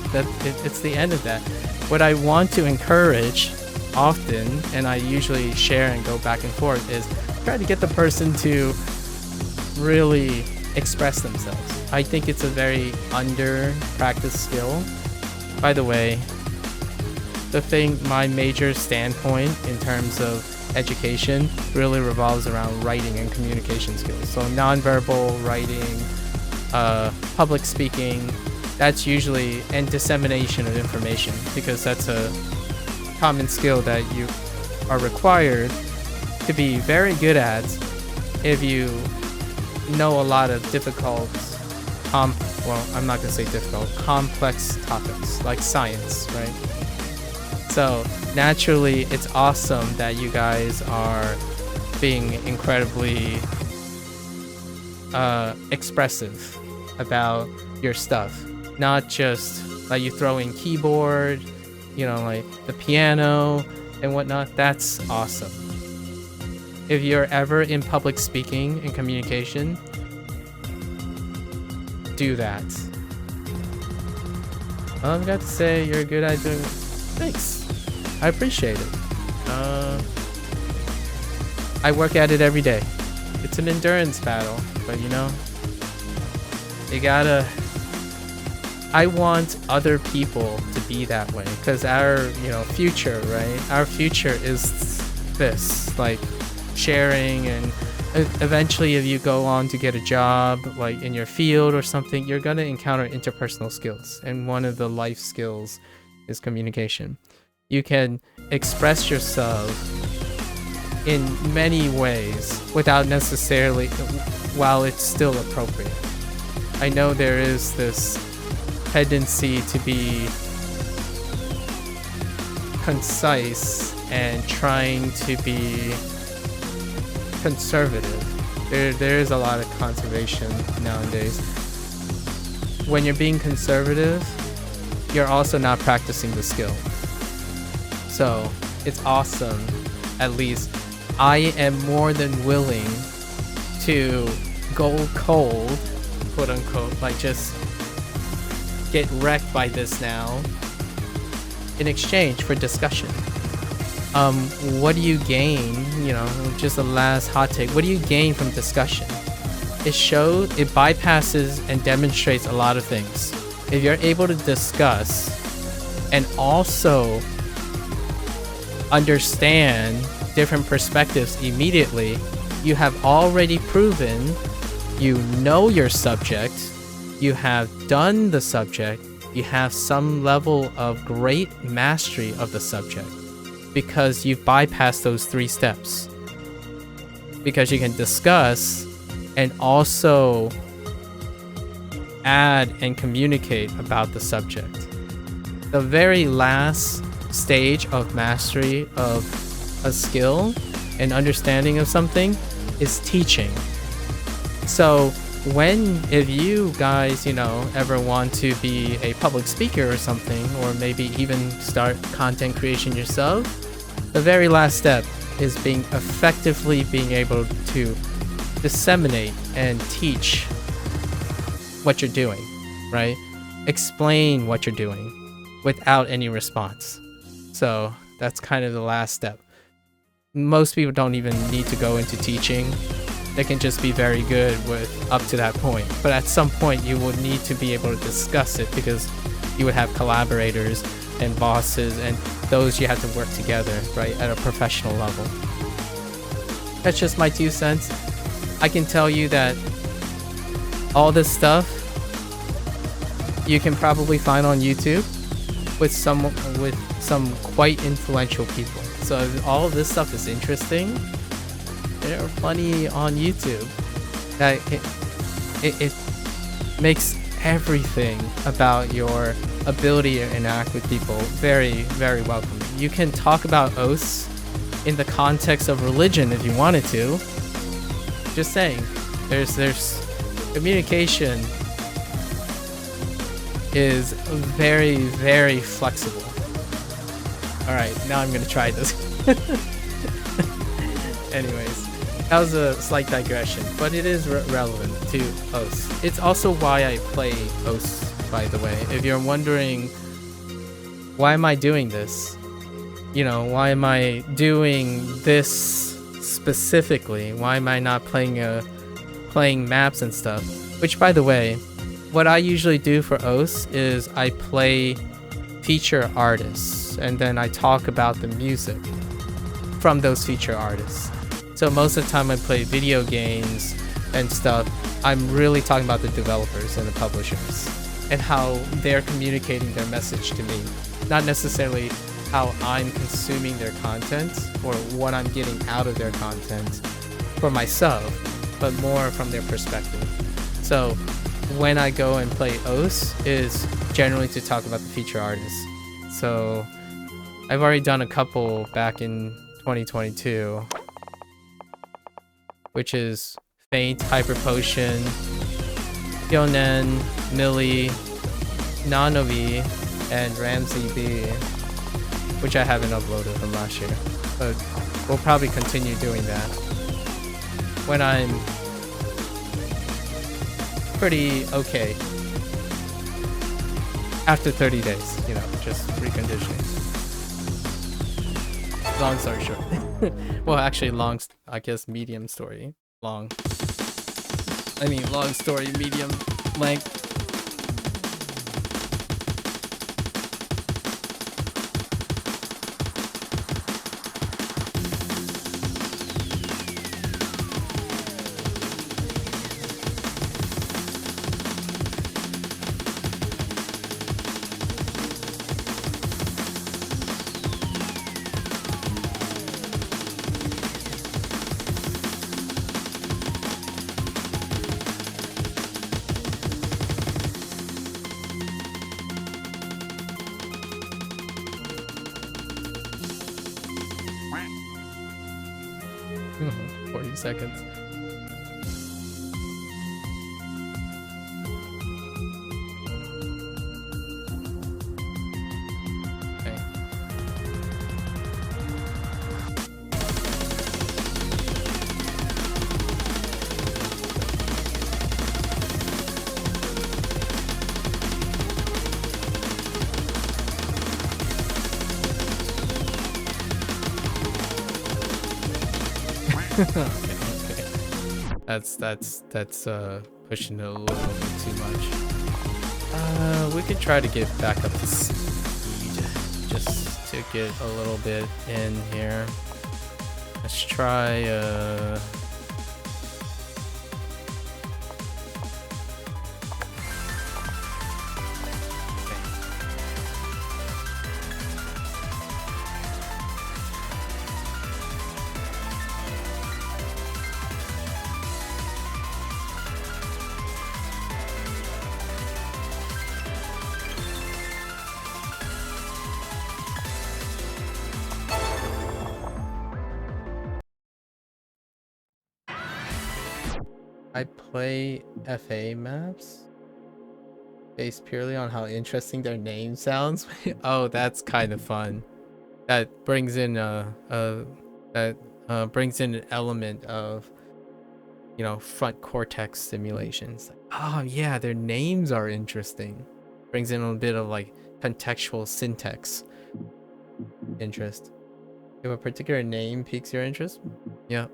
It's the end of that. What I want to encourage often, and I usually share and go back and forth, is try to get the person to really express themselves. I think it's a very under-practiced skill. By the way, my major standpoint in terms of education really revolves around writing and communication skills. So nonverbal writing, public speaking, that's usually, and dissemination of information, because that's a common skill that you are required to be very good at if you know a lot of difficult, well, I'm not gonna say difficult, complex topics like science, right? So naturally, it's awesome that you guys are being incredibly expressive about your stuff. Not just like you throw in keyboard, you know, like the piano and whatnot. That's awesome. If you're ever in public speaking and communication, do that. All I've got to say, you're good at doing. Thanks. I appreciate it. I work at it every day. It's an endurance battle, but you know, you gotta. I want other people to be that way, because our, you know, future, right? Our future is this, like sharing, and eventually if you go on to get a job like in your field or something, you're gonna encounter interpersonal skills, and one of the life skills is communication. You can express yourself in many ways without necessarily, while it's still appropriate. I know there is this tendency to be concise and trying to be conservative. There is a lot of conservation nowadays. When you're being conservative, you're also not practicing the skill. So it's awesome. At least I am more than willing to go cold, quote unquote, like just get wrecked by this now in exchange for discussion. What do you gain? You know, just a last hot take. What do you gain from discussion? It bypasses and demonstrates a lot of things. If you're able to discuss and also understand different perspectives immediately, you have already proven you know your subject, you have done the subject, you have some level of great mastery of the subject, because you've bypassed those 3 steps. Because you can discuss and also add and communicate about the subject. The very last stage of mastery of a skill and understanding of something is teaching. So if you guys, you know, ever want to be a public speaker or something, or maybe even start content creation yourself, the very last step is effectively being able to disseminate and teach what you're doing, right? Explain what you're doing without any response. So that's kind of the last step. Most people don't even need to go into teaching. They can just be very good with up to that point. But at some point you would need to be able to discuss it, because you would have collaborators and bosses, and those you have to work together, right, at a professional level. That's just my 2 cents. I can tell you that all this stuff you can probably find on YouTube with some quite influential people. So if all of this stuff is interesting, there are plenty on YouTube that it makes everything about your ability to interact with people very, very welcoming. You can talk about oaths in the context of religion if you wanted to. Just saying, there's communication is very, very flexible. All right, now I'm gonna try this. Anyways, that was a slight digression, but it is relevant to OS. It's also why I play OS, by the way. If you're wondering, why am I doing this? You know, why am I doing this specifically? Why am I not playing maps and stuff? Which, by the way, what I usually do for OS is I play feature artists, and then I talk about the music from those feature artists. So most of the time I play video games and stuff, I'm really talking about the developers and the publishers and how they're communicating their message to me. Not necessarily how I'm consuming their content or what I'm getting out of their content for myself, but more from their perspective. So when I go and play OS is generally to talk about the feature artists. So I've already done a couple back in 2022, which is Faint, Hyper Potion, Yonen, Millie, Nanovi, and Ramsey B, which I haven't uploaded from last year, but we'll probably continue doing that when I'm pretty okay after 30 days, you know, just reconditioning. Long story short. Well, actually long, I guess medium story. Long. I mean long story, medium length. Seconds. Okay. Okay. That's pushing it a little bit too much. We could try to get back up to speed just to get a little bit in here. Let's try I play FA maps based purely on how interesting their name sounds. Oh, that's kind of fun. That brings in brings in an element of, you know, front cortex simulations. Like, oh yeah, their names are interesting. Brings in a bit of like contextual syntax interest. If a particular name piques your interest, yep.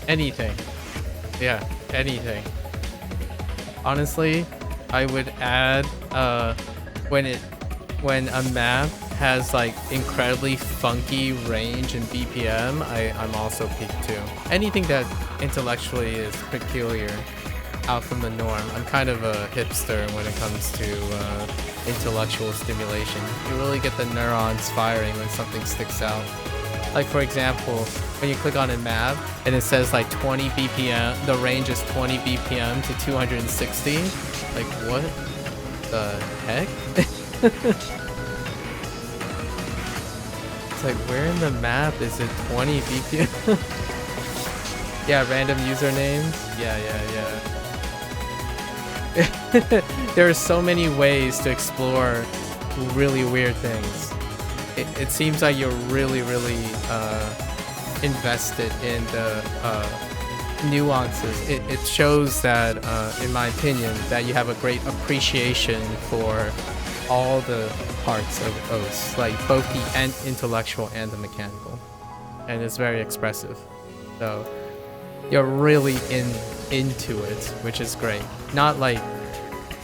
Anything. Yeah, anything. Honestly, I would add when a map has like incredibly funky range and BPM, I'm also peaked too. Anything that intellectually is peculiar, out from the norm. I'm kind of a hipster when it comes to intellectual stimulation. You really get the neurons firing when something sticks out. Like for example, when you click on a map and it says like 20 BPM, the range is 20 BPM to 260. Like what the heck? It's like, where in the map is it 20 BPM? Yeah, random usernames. Yeah. There are so many ways to explore really weird things. It seems like you're really invested in the nuances. It shows that, in my opinion, that you have a great appreciation for all the parts of OS, like both the intellectual and the mechanical, and it's very expressive. So you're really into it, which is great. Not like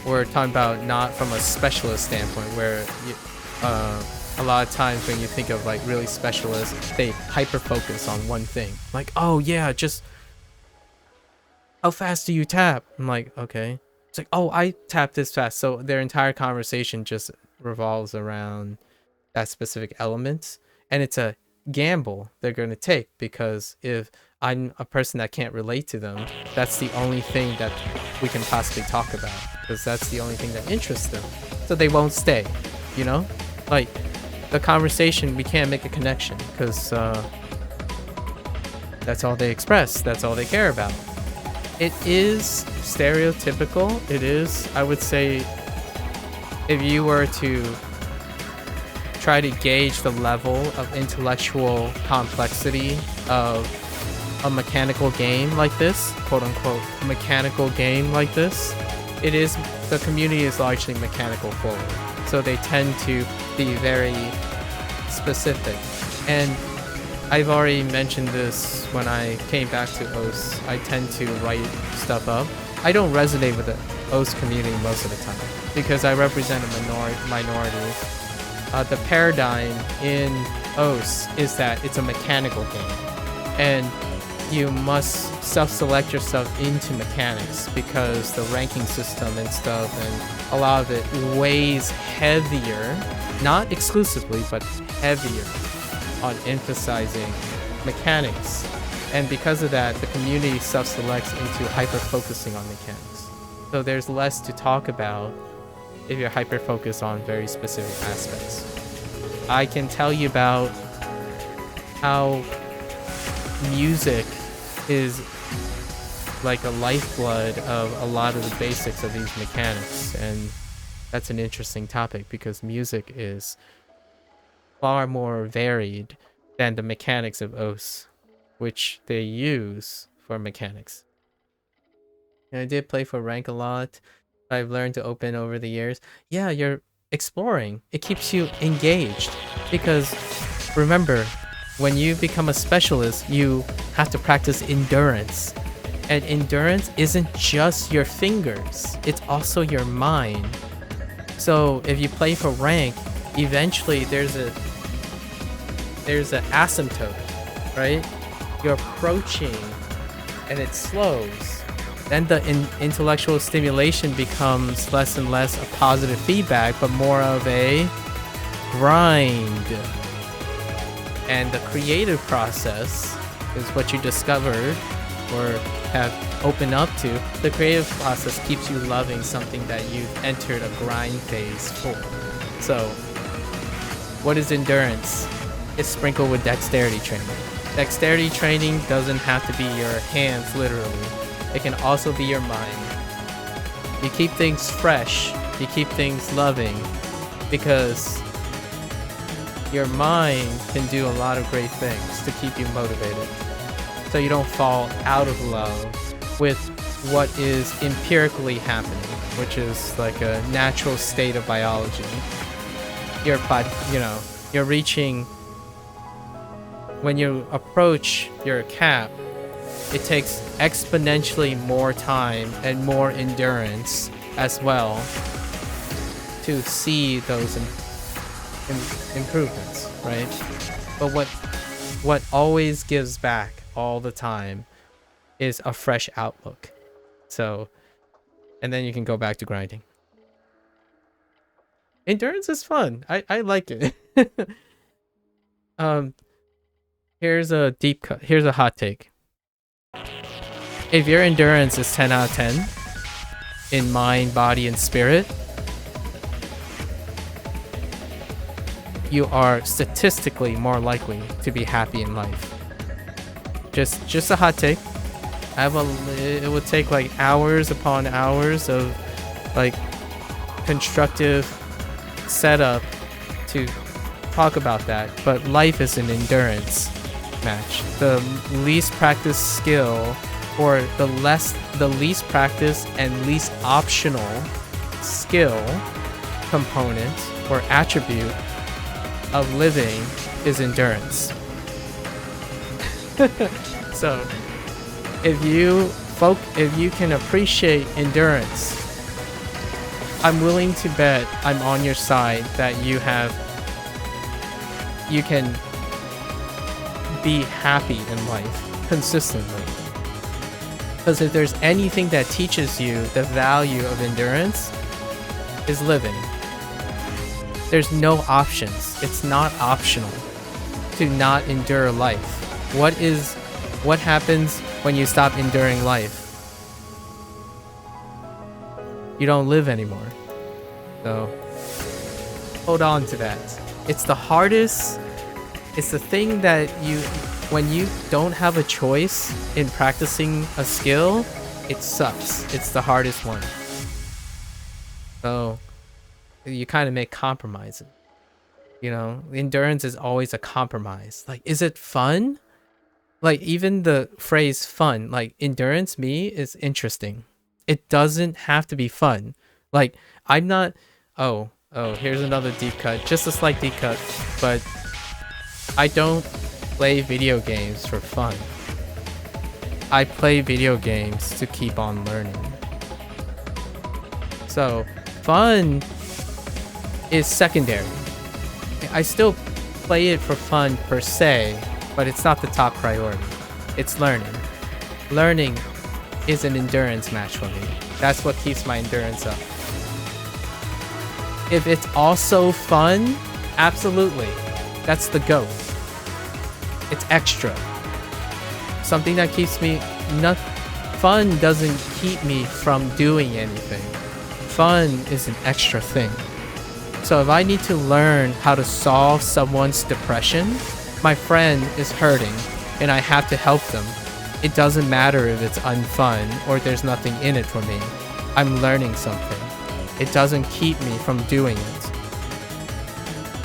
we're talking about, not from a specialist standpoint, where you, a lot of times when you think of like really specialists, they hyper focus on one thing. Like, oh yeah, just how fast do you tap? I'm like, okay. It's like, oh, I tap this fast. So their entire conversation just revolves around that specific element, and it's a gamble they're going to take, because if I'm a person that can't relate to them, that's the only thing that we can possibly talk about, because that's the only thing that interests them. So they won't stay, you know? Like, the conversation, we can't make a connection, because that's all they express, that's all they care about. It is stereotypical. It is, I would say, if you were to try to gauge the level of intellectual complexity of a mechanical game like this, quote unquote mechanical game like this, it is, the community is largely mechanical forward. So they tend to be very specific. And I've already mentioned this when I came back to OS. I tend to write stuff up. I don't resonate with the OS community most of the time because I represent a minority. The paradigm in OS is that it's a mechanical game, and you must self-select yourself into mechanics because the ranking system and stuff, and a lot of it weighs heavier, not exclusively, but heavier on emphasizing mechanics. And because of that, the community self-selects into hyper-focusing on mechanics. So there's less to talk about if you're hyper-focused on very specific aspects. I can tell you about how music is like a lifeblood of a lot of the basics of these mechanics, and that's an interesting topic because music is far more varied than the mechanics of OS, which they use for mechanics. And I did play for rank a lot. I've learned to open over the years. Yeah, you're exploring. It keeps you engaged because remember, when you become a specialist, you have to practice endurance. And endurance isn't just your fingers, it's also your mind. So if you play for rank, eventually there's an asymptote, right? You're approaching and it slows. Then the intellectual stimulation becomes less and less a positive feedback, but more of a grind. And the creative process is what you discovered or have opened up to. The creative process keeps you loving something that you've entered a grind phase for. So, what is endurance? It's sprinkled with dexterity training. Dexterity training doesn't have to be your hands, literally. It can also be your mind. You keep things fresh, you keep things loving, because your mind can do a lot of great things to keep you motivated. So you don't fall out of love with what is empirically happening, which is like a natural state of biology. You're reaching, when you approach your cap, it takes exponentially more time and more endurance as well to see those improvements, right? But what always gives back all the time is a fresh outlook. So, and then you can go back to grinding. Endurance is fun. I like it. Here's a deep cut. Here's a hot take. If your endurance is 10 out of 10 in mind, body, and spirit, you are statistically more likely to be happy in life. Just a hot take. It would take like hours upon hours of like constructive setup to talk about that, but life is an endurance match. The least practiced skill, or the least practiced and least optional skill component or attribute of living is endurance. So if you can appreciate endurance, I'm willing to bet I'm on your side that you can be happy in life consistently. Because if there's anything that teaches you the value of endurance, is living. There's no options. It's not optional to not endure life. What happens when you stop enduring life? You don't live anymore. So hold on to that. It's the hardest. It's the thing that when you don't have a choice in practicing a skill, it sucks. It's the hardest one. So you kind of make compromises. You know, endurance is always a compromise. Like, is it fun? Like, even the phrase fun, like endurance, me, is interesting. It doesn't have to be fun. Like, I'm not, oh, here's another deep cut. Just a slight deep cut. But I don't play video games for fun. I play video games to keep on learning. So, fun is secondary. I still play it for fun per se, but it's not the top priority. It's learning. Learning is an endurance match for me. That's what keeps my endurance up. If it's also fun, absolutely. That's the GOAT. It's extra. Something that keeps me fun doesn't keep me from doing anything. Fun is an extra thing. So if I need to learn how to solve someone's depression, my friend is hurting and I have to help them. It doesn't matter if it's unfun or there's nothing in it for me. I'm learning something. It doesn't keep me from doing it.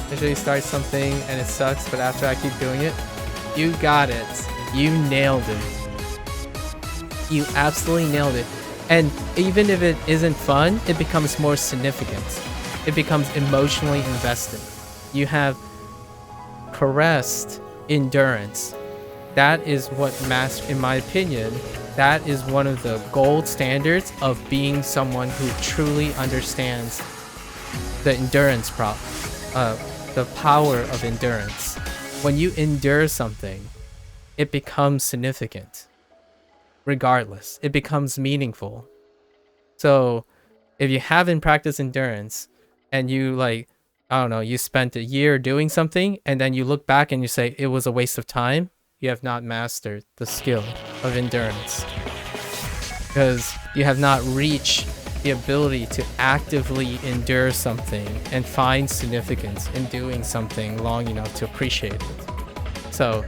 Usually start something and it sucks, but after I keep doing it, you got it. You nailed it. You absolutely nailed it. And even if it isn't fun, it becomes more significant. It becomes emotionally invested. You have caressed endurance. That is what in my opinion, that is one of the gold standards of being someone who truly understands the endurance the power of endurance. When you endure something, it becomes significant. Regardless, it becomes meaningful. So if you haven't practiced endurance and you you spent a year doing something and then you look back and you say it was a waste of time, you have not mastered the skill of endurance. Because you have not reached the ability to actively endure something and find significance in doing something long enough to appreciate it. So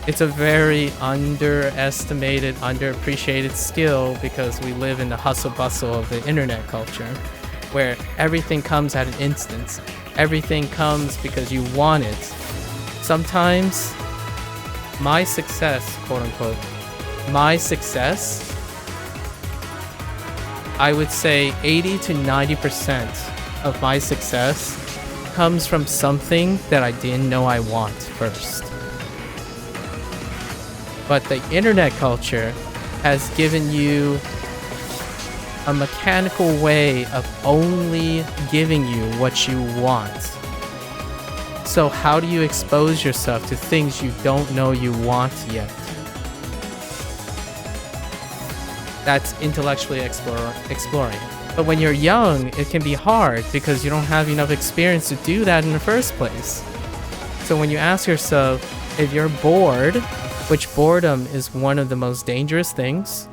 it's a very underestimated, underappreciated skill because we live in the hustle bustle of the internet culture where everything comes at an instant. Everything comes because you want it. Sometimes my success, quote unquote, I would say 80 to 90% of my success comes from something that I didn't know I want first. But the internet culture has given you a mechanical way of only giving you what you want. So how do you expose yourself to things you don't know you want yet? That's intellectually exploring. But when you're young, it can be hard because you don't have enough experience to do that in the first place. So when you ask yourself, if you're bored, which boredom is one of the most dangerous things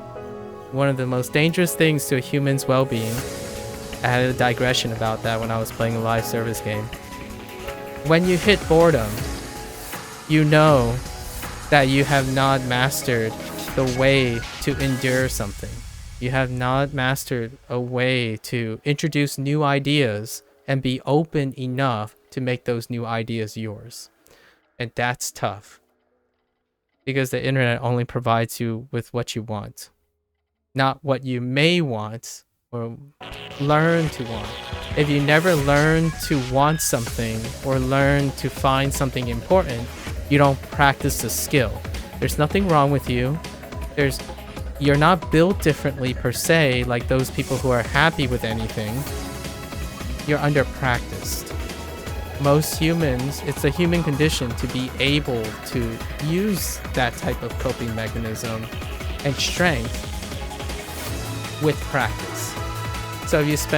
to a human's well-being. I had a digression about that when I was playing a live service game. When you hit boredom, you know that you have not mastered the way to endure something. You have not mastered a way to introduce new ideas and be open enough to make those new ideas yours. And that's tough. Because the internet only provides you with what you want. Not what you may want or learn to want. If you never learn to want something or learn to find something important, you don't practice the skill. There's nothing wrong with you. You're not built differently per se, like those people who are happy with anything. You're under-practiced. Most humans, it's a human condition to be able to use that type of coping mechanism and strength with practice. So if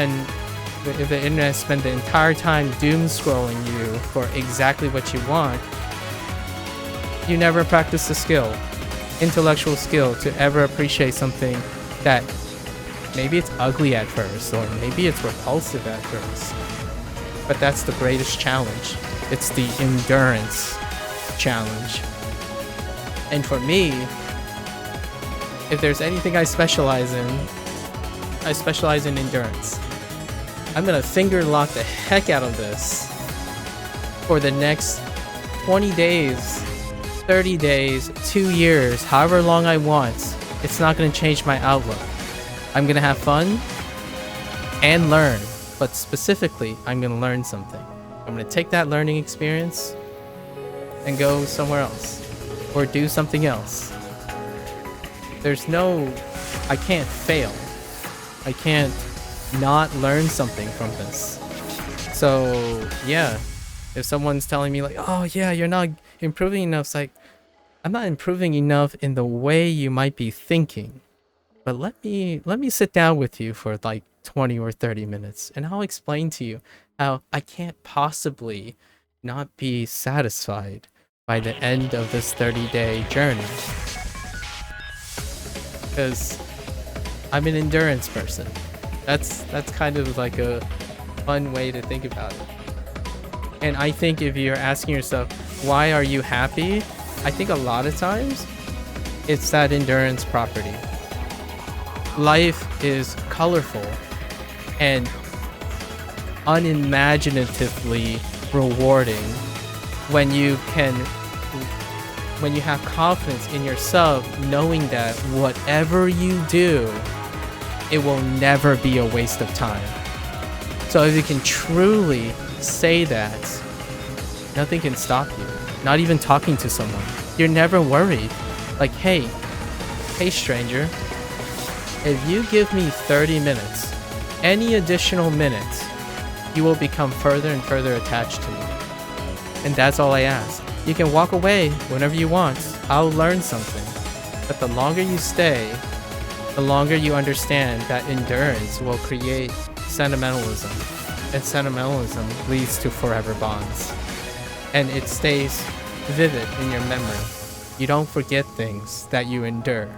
the internet spent the entire time doom scrolling you for exactly what you want, you never practice the skill, intellectual skill, to ever appreciate something that maybe it's ugly at first or maybe it's repulsive at first. But that's the greatest challenge. It's the endurance challenge. And for me, if there's anything I specialize in endurance. I'm gonna finger lock the heck out of this for the next 20 days, 30 days, 2 years, however long I want. It's not gonna change my outlook. I'm gonna have fun and learn. But specifically, I'm going to learn something. I'm going to take that learning experience and go somewhere else or do something else. I can't fail. I can't not learn something from this. So yeah, if someone's telling me like, oh yeah, you're not improving enough, it's like, I'm not improving enough in the way you might be thinking. But let me sit down with you for like 20 or 30 minutes and I'll explain to you how I can't possibly not be satisfied by the end of this 30-day journey. Because I'm an endurance person. That's kind of like a fun way to think about it. And I think if you're asking yourself, why are you happy? I think a lot of times it's that endurance property. Life is colorful and unimaginatively rewarding when you have confidence in yourself, knowing that whatever you do, it will never be a waste of time. So if you can truly say that, nothing can stop you. Not even talking to someone. You're never worried. Like, hey stranger, if you give me 30 minutes, any additional minutes, you will become further and further attached to me. And that's all I ask. You can walk away whenever you want. I'll learn something. But the longer you stay, the longer you understand that endurance will create sentimentalism. And sentimentalism leads to forever bonds. And it stays vivid in your memory. You don't forget things that you endure.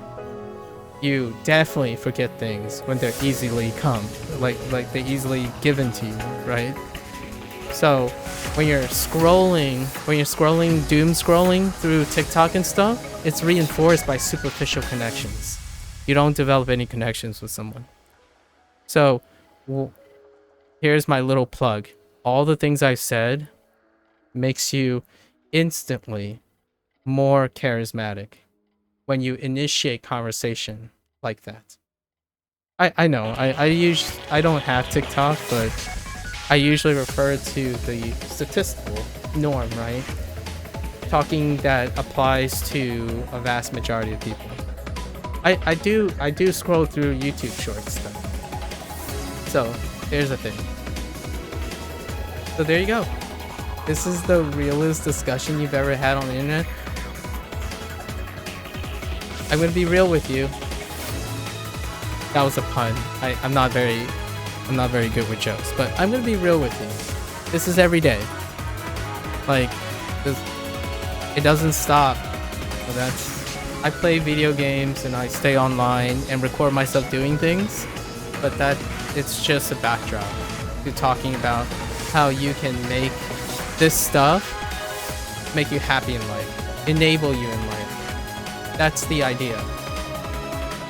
You definitely forget things when they're easily like they're easily given to you, right? So when you're scrolling, doom scrolling through TikTok and stuff, it's reinforced by superficial connections. You don't develop any connections with someone. So here's my little plug. All the things I've said makes you instantly more charismatic when you initiate conversation like that. I know, I don't have TikTok, but I usually refer to the statistical norm, right? talking that applies to a vast majority of people. I do scroll through YouTube shorts though. So here's the thing. So there you go. This is the realest discussion you've ever had on the internet. I'm gonna be real with you. That was a pun. I'm not very good with jokes, but I'm gonna be real with you. This is every day. Like, it doesn't stop. So I play video games and I stay online and record myself doing things, but it's just a backdrop to talking about how you can make this stuff make you happy in life, enable you in life. That's the idea.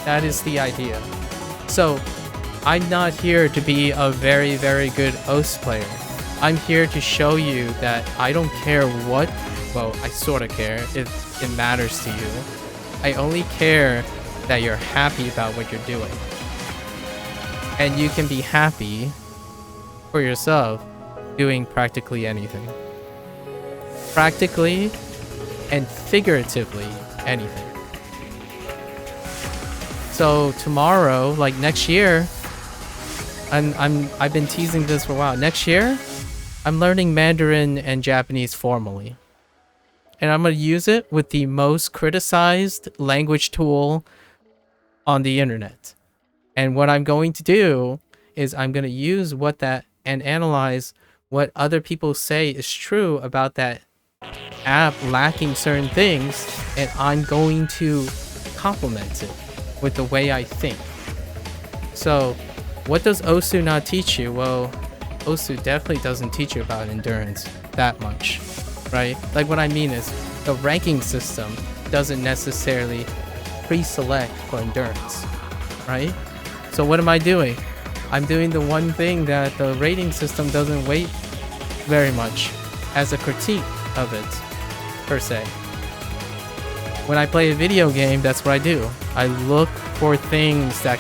That is the idea. So I'm not here to be a very, very good OS player. I'm here to show you that I don't care what, well, I sort of care if it matters to you. I only care that you're happy about what you're doing. And you can be happy for yourself doing practically anything. Practically and figuratively anything. So tomorrow, like next year, I've been teasing this for a while. Next year, I'm learning Mandarin and Japanese formally. And I'm going to use it with the most criticized language tool on the internet. And what I'm going to do is I'm going to use what that and analyze what other people say is true about that app lacking certain things, and I'm going to complement it with the way I think. So what does OSU not teach you? Well, OSU definitely doesn't teach you about endurance that much, right? Like what I mean is the ranking system doesn't necessarily pre-select for endurance, right? So what am I doing? I'm doing the one thing that the rating system doesn't weight very much as a critique of it, per se. When I play a video game, that's what I do. I look for things that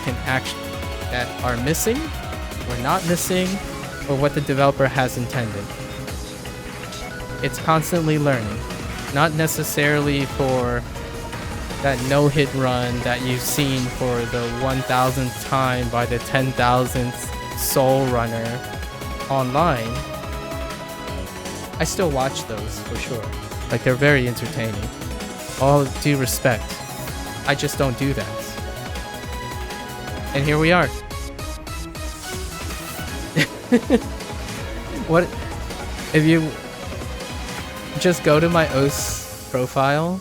are missing, or not missing, or what the developer has intended. It's constantly learning, not necessarily for that no-hit run that you've seen for the 1000th time by the 10,000th soul runner online. I still watch those for sure. Like, they're very entertaining. All due respect. I just don't do that. And here we are. What if you just go to my OS profile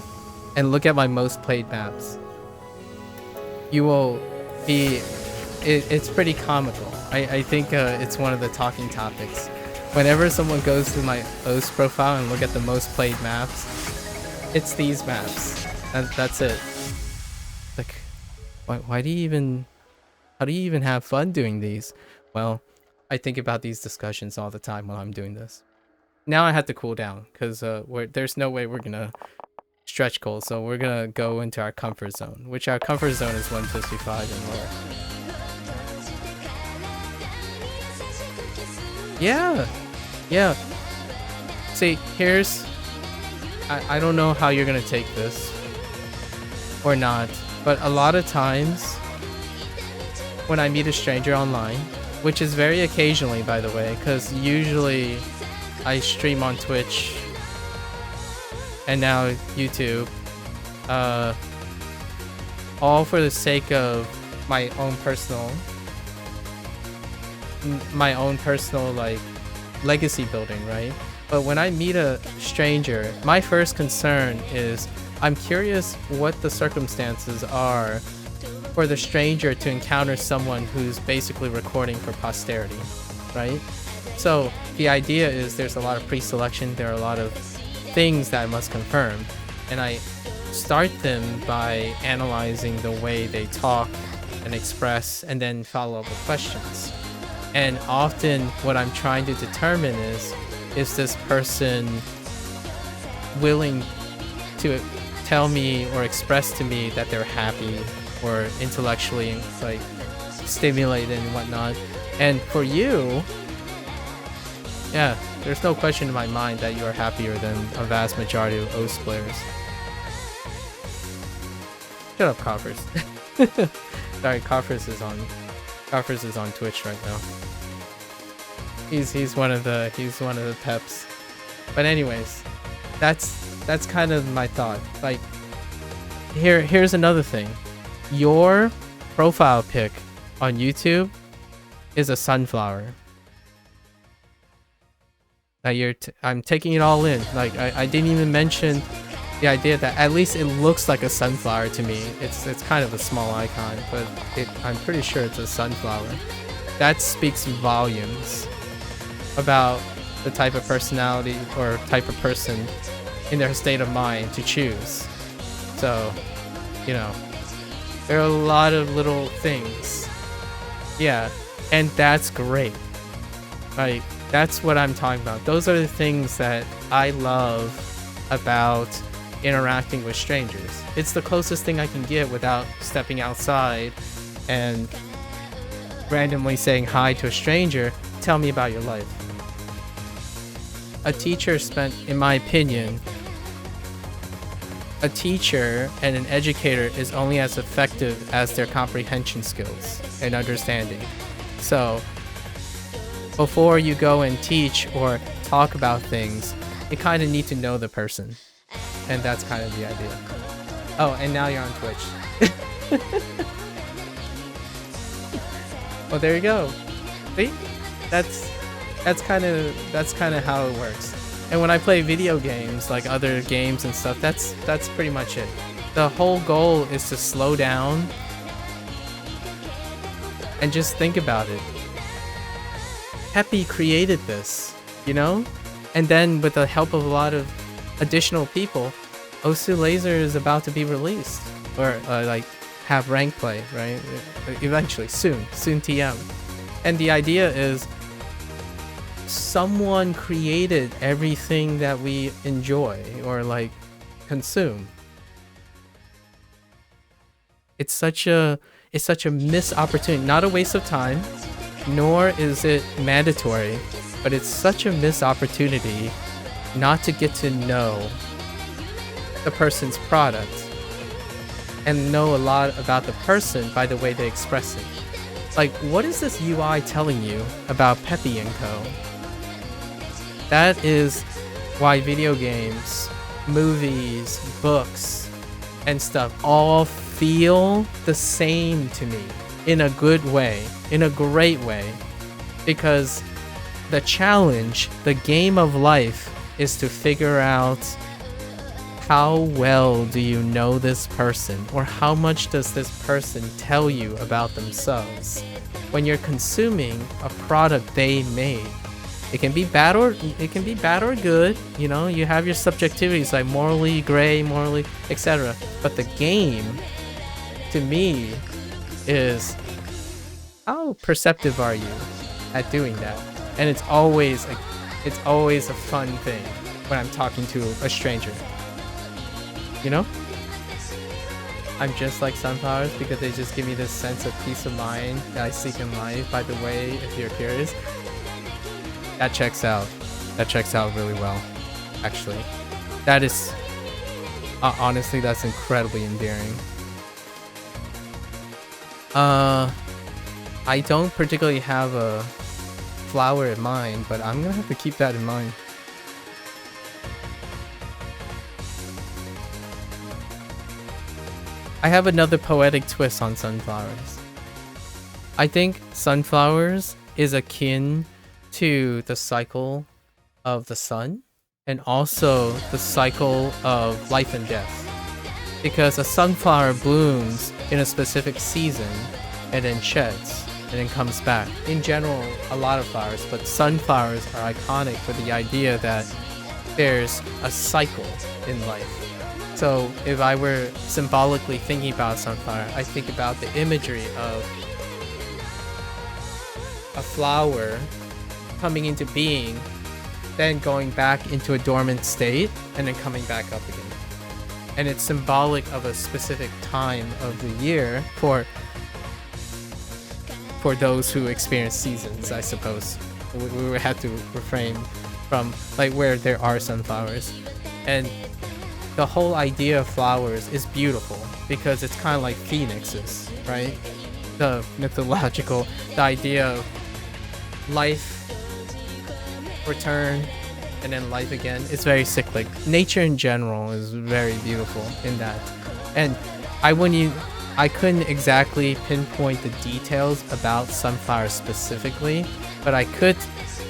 and look at my most played maps? You will be it's pretty comical. I think it's one of the talking topics. Whenever someone goes to my OS profile and look at the most played maps, it's these maps. That's it. Like, why do you even, how do you even have fun doing these? Well, I think about these discussions all the time while I'm doing this. Now I have to cool down because there's no way we're gonna stretch goals, so we're gonna go into our comfort zone, which our comfort zone is 155 and lower. Yeah. See, here's, I don't know how you're gonna take this or not, but a lot of times when I meet a stranger online, which is very occasionally, by the way, because usually I stream on Twitch and now YouTube, all for the sake of my own personal like legacy building, right? But when I meet a stranger, my first concern is I'm curious what the circumstances are for the stranger to encounter someone who's basically recording for posterity, right? So the idea is there's a lot of pre-selection, there are a lot of things that I must confirm, and I start them by analyzing the way they talk and express, and then follow up with questions. And often what I'm trying to determine is this person willing to tell me or express to me that they're happy or intellectually like stimulated and whatnot. And for you, Yeah, there's no question in my mind that you are happier than a vast majority of OS players. Shut up, Coffers. Sorry, Coffers is on Twitch right now. He's one of the peps. But anyways, that's kind of my thought. Like, here's another thing. Your profile pic on YouTube is a sunflower. I'm taking it all in. Like, I didn't even mention the idea that at least it looks like a sunflower to me. It's kind of a small icon, but I'm pretty sure it's a sunflower. That speaks volumes about the type of personality or type of person in their state of mind to choose. So, you know, there are a lot of little things. Yeah, and that's great. Like, that's what I'm talking about. Those are the things that I love about interacting with strangers. It's the closest thing I can get without stepping outside and randomly saying hi to a stranger. Tell me about your life. A teacher spent, in my opinion, a teacher and an educator is only as effective as their comprehension skills and understanding. So before you go and teach or talk about things, you kind of need to know the person. And that's kind of the idea. Oh, and now you're on Twitch. Well, there you go. See? That's kind of how it works. And when I play video games, like other games and stuff, that's pretty much it. The whole goal is to slow down and just think about it. Peppy created this, you know? And then with the help of a lot of additional people, Osu Laser is about to be released. Or like have rank play, right? Eventually, soon TM. And the idea is someone created everything that we enjoy or like consume. It's such a missed opportunity, not a waste of time, nor is it mandatory, but it's such a missed opportunity not to get to know the person's product and know a lot about the person by the way they express it. Like, what is this UI telling you about Peppy & Co? That is why video games, movies, books, and stuff all feel the same to me in a good way, in a great way, because the challenge, the game of life, is to figure out how well do you know this person, or how much does this person tell you about themselves when you're consuming a product they made. It can be bad or good, you know, you have your subjectivities like morally gray, morally, etc. But the game, to me, is how perceptive are you at doing that? And it's always a fun thing when I'm talking to a stranger. You know? I'm just like sunflowers because they just give me this sense of peace of mind that I seek in life, by the way, if you're curious. That checks out. That checks out really well, actually. That is... honestly, that's incredibly endearing. I don't particularly have a flower in mind, but I'm gonna have to keep that in mind. I have another poetic twist on sunflowers. I think sunflowers is akin to the cycle of the sun and also the cycle of life and death. Because a sunflower blooms in a specific season and then sheds and then comes back. In general, a lot of flowers, but sunflowers are iconic for the idea that there's a cycle in life. So if I were symbolically thinking about sunflower, I think about the imagery of a flower coming into being, then going back into a dormant state, and then coming back up again. And it's symbolic of a specific time of the year for those who experience seasons, I suppose. we would have to refrain from like where there are sunflowers. And the whole idea of flowers is beautiful because it's kind of like phoenixes, right? The mythological, the idea of life, return, and then life again. It's very cyclic. Nature in general is very beautiful in that. And I couldn't exactly pinpoint the details about sunflowers specifically, but I could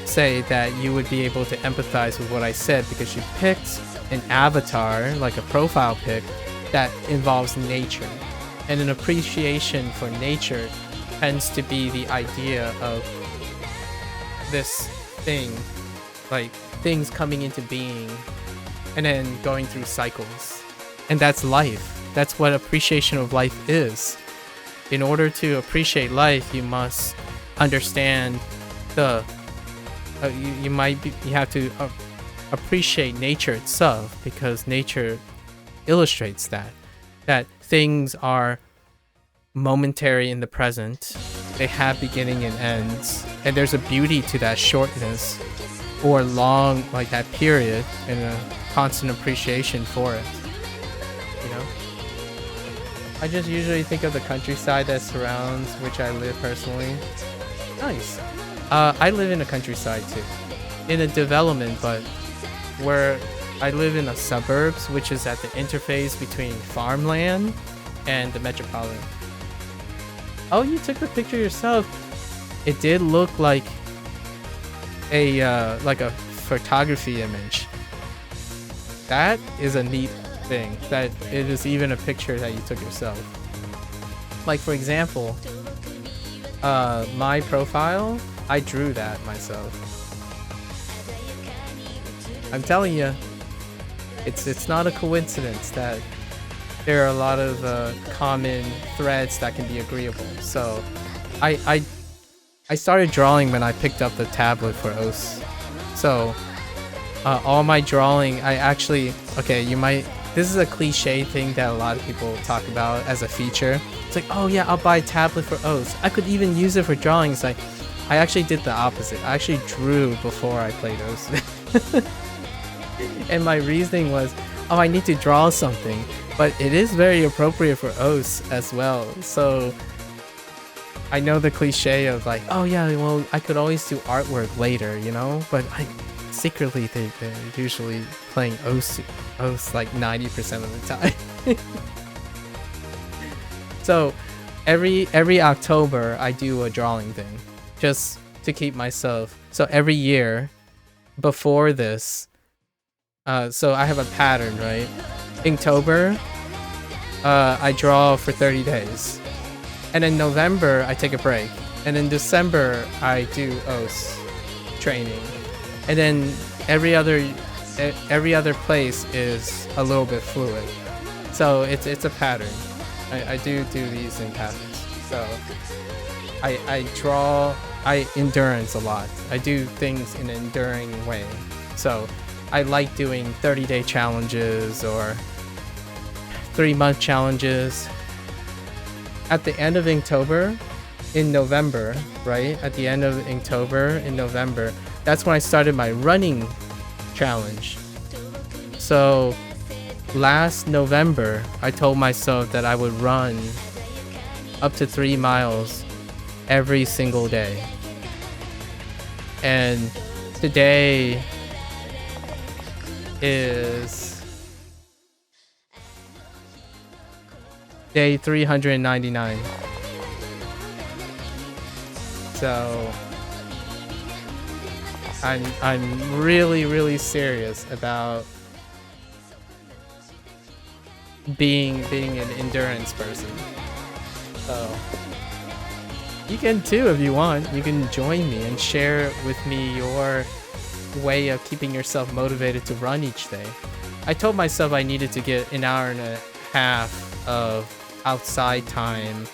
say that you would be able to empathize with what I said because you picked an avatar, like a profile pic, that involves nature. And an appreciation for nature tends to be the idea of this thing, like things coming into being and then going through cycles. And that's life. That's what appreciation of life is. In order to appreciate life, you must understand the you have to appreciate nature itself, because nature illustrates that things are momentary in the present. They have beginning and ends, and there's a beauty to that shortness or long, like that period, and a constant appreciation for it, you know. I just usually think of the countryside that surrounds which I live personally. Nice. I live in a countryside too, in a development, but where I live in the suburbs, which is at the interface between farmland and the metropolitan. Oh, you took the picture yourself. It did look like a photography image. That is a neat thing, that it is even a picture that you took yourself. Like, for example, my profile, I drew that myself. I'm telling you, it's not a coincidence that there are a lot of common threads that can be agreeable. So I started drawing when I picked up the tablet for OS. So all my drawing, I actually, okay, this is a cliche thing that a lot of people talk about as a feature. It's like, oh yeah, I'll buy a tablet for OS. I could even use it for drawing. It's like, I actually did the opposite. I actually drew before I played OS. And my reasoning was, oh, I need to draw something. But it is very appropriate for OS as well. So I know the cliche of like, oh yeah, well, I could always do artwork later, you know? But secretly, they're usually playing OS like 90% of the time. So every October, I do a drawing thing just to keep myself. So every year before this, so I have a pattern, right? Inktober, I draw for 30 days. And in November, I take a break. And in December, I do OS training. And then every other place is a little bit fluid. So it's a pattern. I do these in patterns. So I endurance a lot. I do things in an enduring way. So I like doing 30-day challenges or 3-month challenges. At the end of Inktober, in November, right? At the end of Inktober, in November, that's when I started my running challenge. So last November, I told myself that I would run up to 3 miles every single day. And today is day 399. So I'm really serious about being an endurance person. So you can too if you want. You can join me and share with me your way of keeping yourself motivated to run each day. I told myself I needed to get an hour and a half of outside time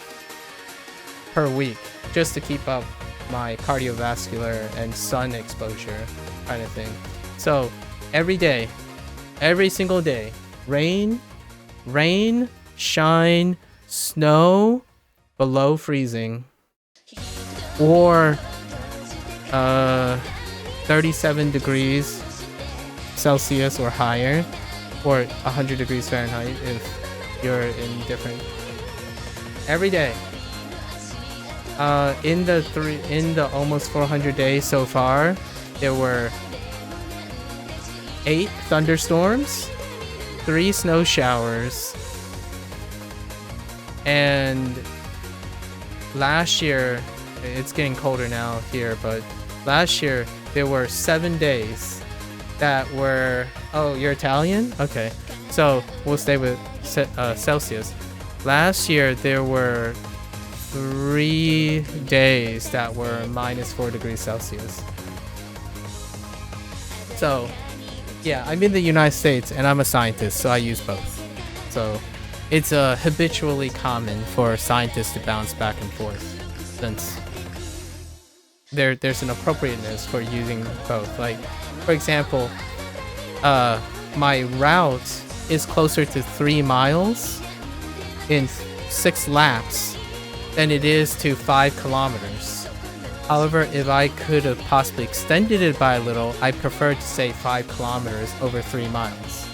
per week just to keep up my cardiovascular and sun exposure kind of thing. So every day, every single day, rain, shine, snow, below freezing, or 37 degrees Celsius or higher, or 100 degrees Fahrenheit if you're in different. Every day. In the almost 400 days so far, there were 8 thunderstorms, 3 snow showers, and last year, it's getting colder now here, but last year there were 7 days that were. Oh, you're Italian? Okay, so we'll stay with Celsius. Last year there were 3 days that were -4 degrees Celsius. So yeah, I'm in the United States and I'm a scientist, so I use both. So it's habitually common for scientists to bounce back and forth, since there's an appropriateness for using both. Like, for example, my route is closer to 3 miles in 6 laps than it is to 5 kilometers. However, if I could have possibly extended it by a little, I prefer to say 5 kilometers over 3 miles.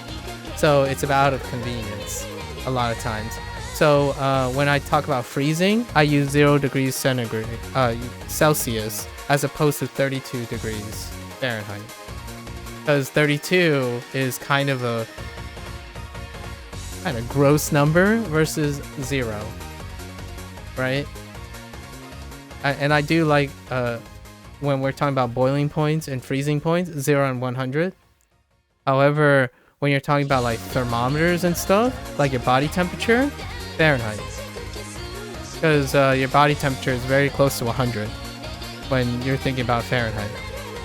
So it's about of convenience a lot of times. So when I talk about freezing, I use 0 degrees Celsius as opposed to 32 degrees Fahrenheit. Because 32 is kind of a gross number versus 0, right? And I do like when we're talking about boiling points and freezing points, 0 and 100. However, when you're talking about like thermometers and stuff, like your body temperature, Fahrenheit. Because your body temperature is very close to 100 when you're thinking about Fahrenheit.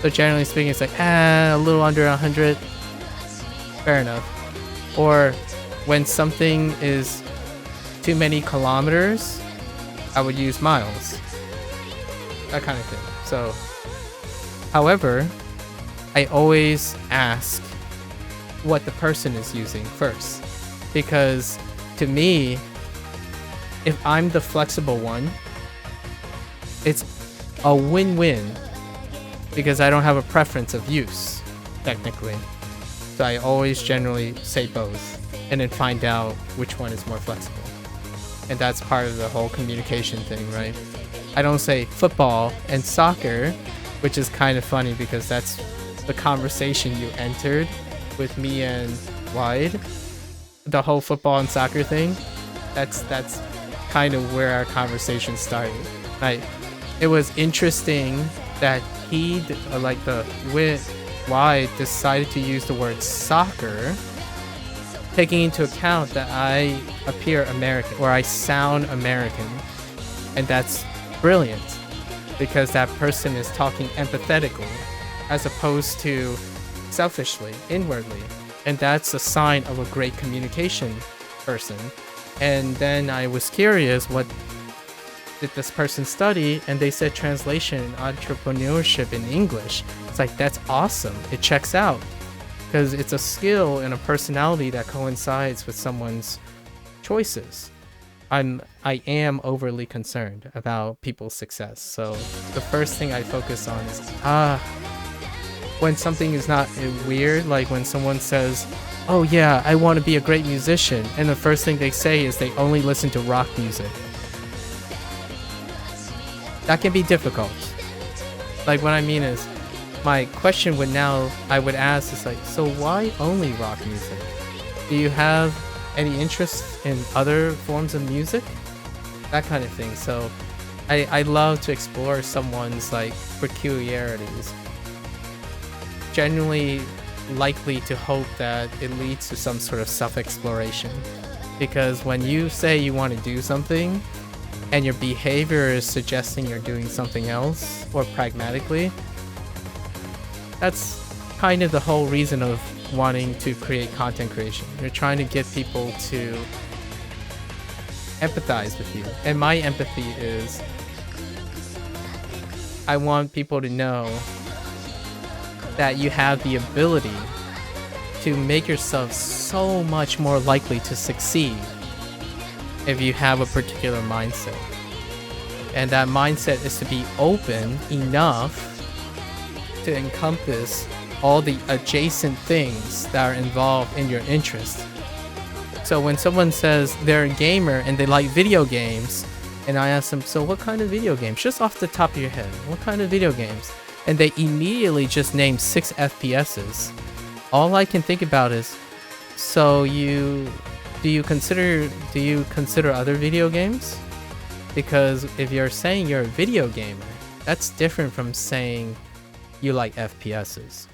So generally speaking, it's like, a little under 100. Fair enough. Or when something is too many kilometers, I would use miles. That kind of thing. So, however, I always ask what the person is using first. Because to me, if I'm the flexible one, it's a win-win because I don't have a preference of use, technically. So I always generally say both and then find out which one is more flexible. And that's part of the whole communication thing, right? I don't say football and soccer, which is kind of funny because that's the conversation you entered with me and Wide. The whole football and soccer thing, that's kind of where our conversation started. Like, it was interesting that Wide decided to use the word soccer, taking into account that I appear American or I sound American, and that's brilliant because that person is talking empathetically as opposed to selfishly, inwardly, and that's a sign of a great communication person. And then I was curious, what did this person study? And they said translation and entrepreneurship in English. It's like, that's awesome. It checks out because it's a skill and a personality that coincides with someone's choices. I am overly concerned about people's success. So the first thing I focus on is when something is not weird, like when someone says, oh yeah, I want to be a great musician, and the first thing they say is they only listen to rock music. That can be difficult. Like, what I mean is, my question I would ask is like, so why only rock music? Do you have any interest in other forms of music? That kind of thing. So I love to explore someone's like peculiarities. Genuinely likely to hope that it leads to some sort of self-exploration. Because when you say you want to do something and your behavior is suggesting you're doing something else, or pragmatically, that's kind of the whole reason of wanting to create content creation. You're trying to get people to empathize with you. And my empathy is, I want people to know that you have the ability to make yourself so much more likely to succeed if you have a particular mindset. And that mindset is to be open enough to encompass all the adjacent things that are involved in your interest. So when someone says they're a gamer and they like video games, and I ask them, so what kind of video games? Just off the top of your head, what kind of video games? And they immediately just name 6 FPSs. All I can think about is, so do you consider other video games? Because if you're saying you're a video gamer, that's different from saying you like FPSs.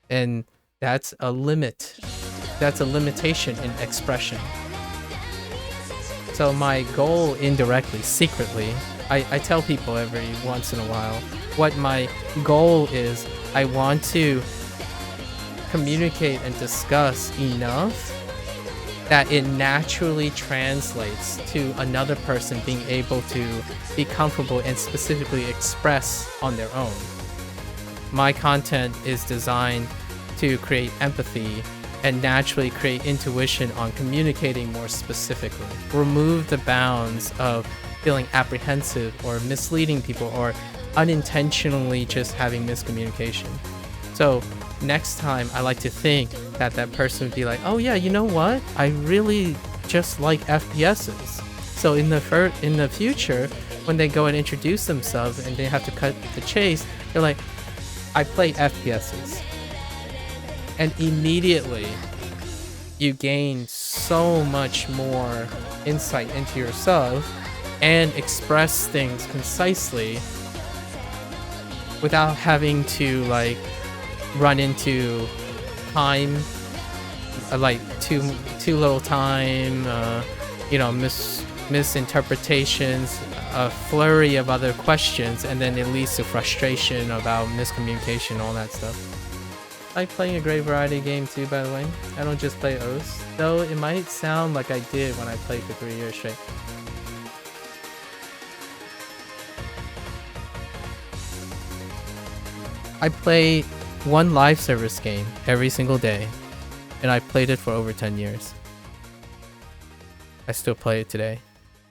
And that's a limit. That's a limitation in expression. So my goal indirectly, secretly, I tell people every once in a while, what my goal is, I want to communicate and discuss enough that it naturally translates to another person being able to be comfortable and specifically express on their own. My content is designed to create empathy and naturally create intuition on communicating more specifically. Remove the bounds of feeling apprehensive or misleading people or unintentionally just having miscommunication. So next time I like to think that that person would be like, oh yeah, you know what? I really just like FPSs. So in the future, when they go and introduce themselves and they have to cut the chase, they're like, I play FPSs. And immediately you gain so much more insight into yourself and express things concisely without having to like run into time, like too little time, misinterpretations, a flurry of other questions, and then it leads to frustration about miscommunication, all that stuff. I like playing a great variety of game too, by the way. I don't just play OS, though it might sound like I did when I played for 3 years straight. I play one live service game every single day, and I played it for over 10 years. I still play it today.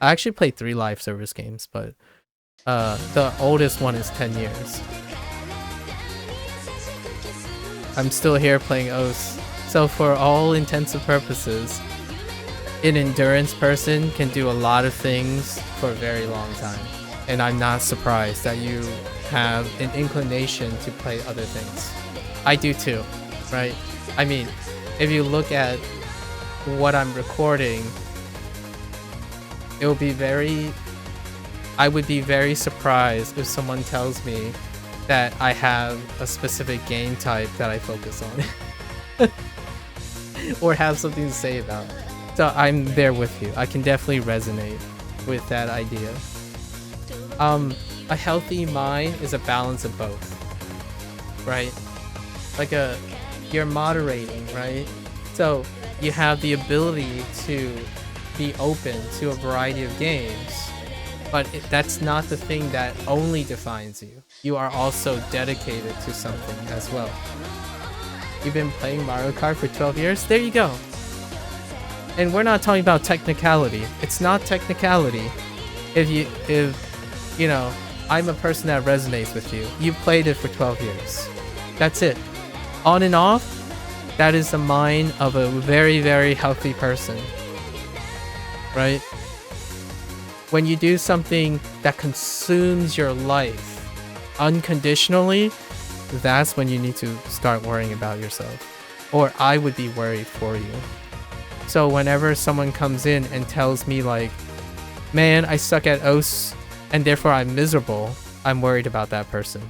I actually played 3 live service games, but the oldest one is 10 years. I'm still here playing OS. So for all intents and purposes, an endurance person can do a lot of things for a very long time. And I'm not surprised that you have an inclination to play other things. I do too, right? I mean, if you look at what I'm recording, I would be very surprised if someone tells me that I have a specific game type that I focus on. Or have something to say about. So I'm there with you. I can definitely resonate with that idea. A healthy mind is a balance of both, right? Like you're moderating, right? So you have the ability to be open to a variety of games, but that's not the thing that only defines you. You are also dedicated to something as well. You've been playing Mario Kart for 12 years? There you go. And we're not talking about technicality. It's not technicality. If you know, I'm a person that resonates with you. You played it for 12 years. That's it. On and off, that is the mind of a very, very healthy person. Right? When you do something that consumes your life unconditionally, that's when you need to start worrying about yourself. Or I would be worried for you. So whenever someone comes in and tells me like, man, I suck at OS and therefore I'm miserable, I'm worried about that person.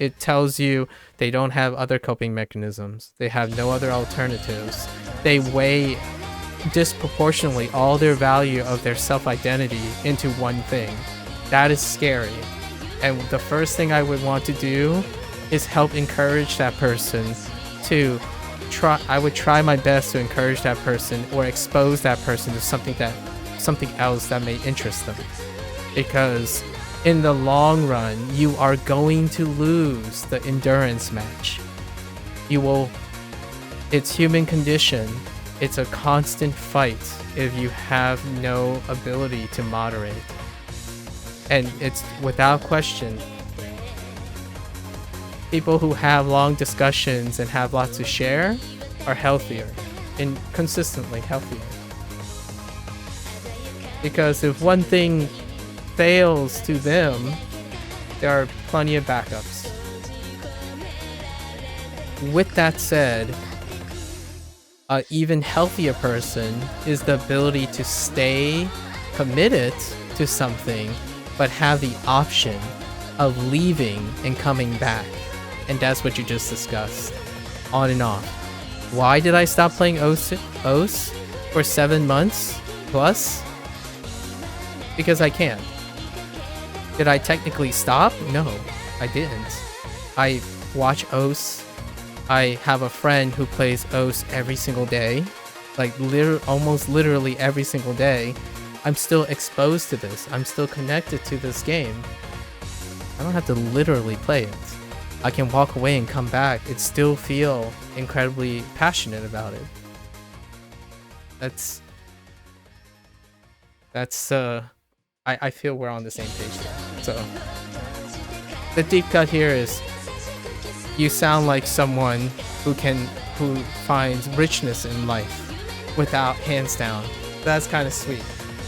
It tells you they don't have other coping mechanisms. They have no other alternatives. They weigh disproportionately all their value of their self-identity into one thing. That is scary. And the first thing I would want to do is help encourage that person to try. I would try my best to encourage that person or expose that person to something else that may interest them. Because in the long run, you are going to lose the endurance match. It's human condition. It's a constant fight if you have no ability to moderate. And it's without question, people who have long discussions and have lots to share are healthier and consistently healthier. Because if one thing fails to them, there are plenty of backups. With that said, an even healthier person is the ability to stay committed to something, but have the option of leaving and coming back. And that's what you just discussed. On and off. Why did I stop playing OS for 7 months plus? Because I can. Did I technically stop? No, I didn't. I watch OS. I have a friend who plays OS every single day. Like almost literally every single day. I'm still exposed to this. I'm still connected to this game. I don't have to literally play it. I can walk away and come back and still feel incredibly passionate about it. I feel we're on the same page there. So the deep cut here is you sound like someone who finds richness in life without hands down. That's kind of sweet.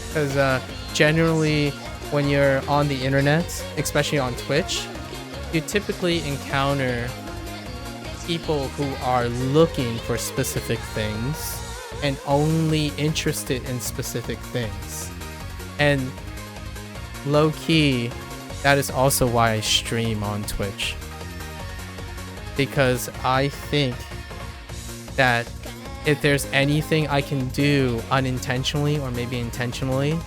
Because generally when you're on the internet, especially on Twitch, you typically encounter people who are looking for specific things and only interested in specific things. And low-key, that is also why I stream on Twitch. Because I think that if there's anything I can do unintentionally or maybe intentionally,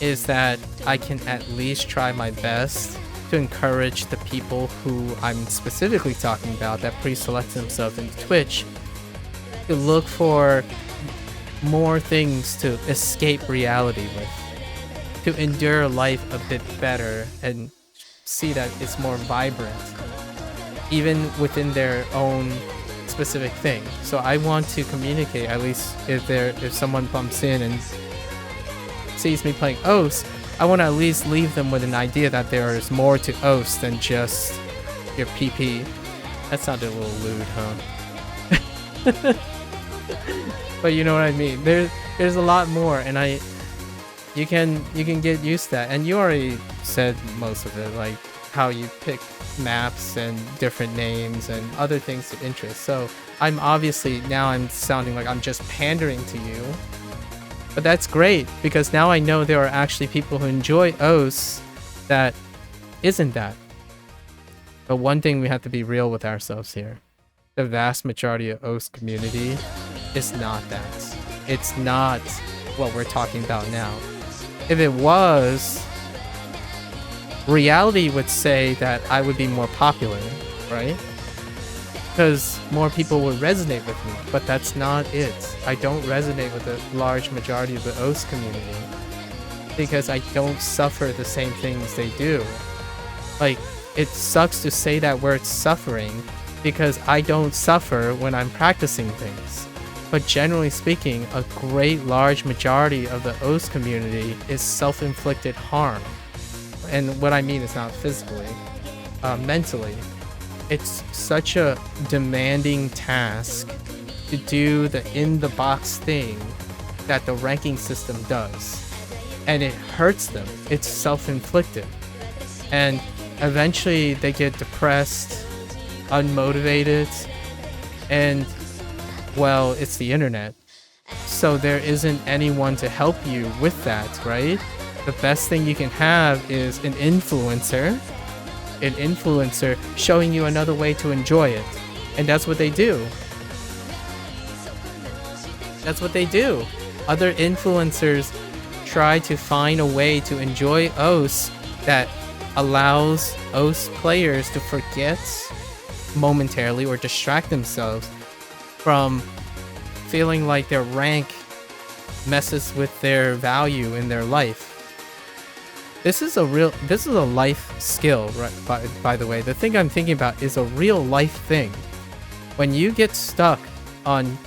is that I can at least try my best to encourage the people who I'm specifically talking about that pre-select themselves into Twitch to look for more things to escape reality with, to endure life a bit better and see that it's more vibrant, even within their own specific thing. So I want to communicate, at least if someone bumps in and sees me playing OS, I want to at least leave them with an idea that there is more to OS than just your PP. That sounded a little lewd, huh? But you know what I mean. There's a lot more, and you can get used to that. And you already said most of it, like how you pick maps and different names and other things of interest. So I'm sounding like I'm just pandering to you. But that's great, because now I know there are actually people who enjoy OS that isn't that. But one thing we have to be real with ourselves here. The vast majority of OS community is not that. It's not what we're talking about now. If it was, reality would say that I would be more popular, right? Because more people would resonate with me, but that's not it. I don't resonate with the large majority of the OS community because I don't suffer the same things they do. Like, it sucks to say that word suffering because I don't suffer when I'm practicing things. But generally speaking, a great large majority of the OS community is self-inflicted harm. And what I mean is not physically, mentally. It's such a demanding task to do the in-the-box thing that the ranking system does. And it hurts them. It's self-inflicted. And eventually they get depressed, unmotivated, and, well, it's the internet. So there isn't anyone to help you with that, right? The best thing you can have is an influencer showing you another way to enjoy it. And that's what they do. That's what they do. Other influencers try to find a way to enjoy OS that allows OS players to forget momentarily or distract themselves from feeling like their rank messes with their value in their life. This is a life skill, right? By the way, the thing I'm thinking about is a real life thing. When you get stuck on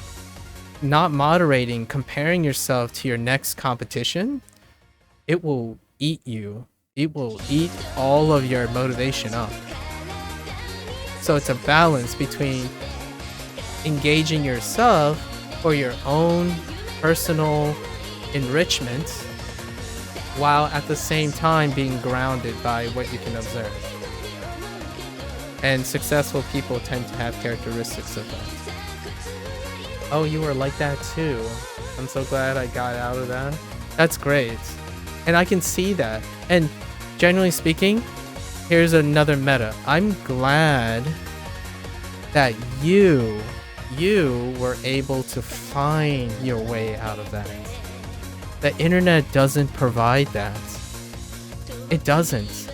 not moderating, comparing yourself to your next competition, it will eat you it will eat all of your motivation up. So it's a balance between engaging yourself for your own personal enrichment while at the same time being grounded by what you can observe. And successful people tend to have characteristics of that. Oh, you were like that too. I'm so glad I got out of that. That's great. And I can see that. And generally speaking, here's another meta. I'm glad that you were able to find your way out of that. The internet doesn't provide that. It doesn't.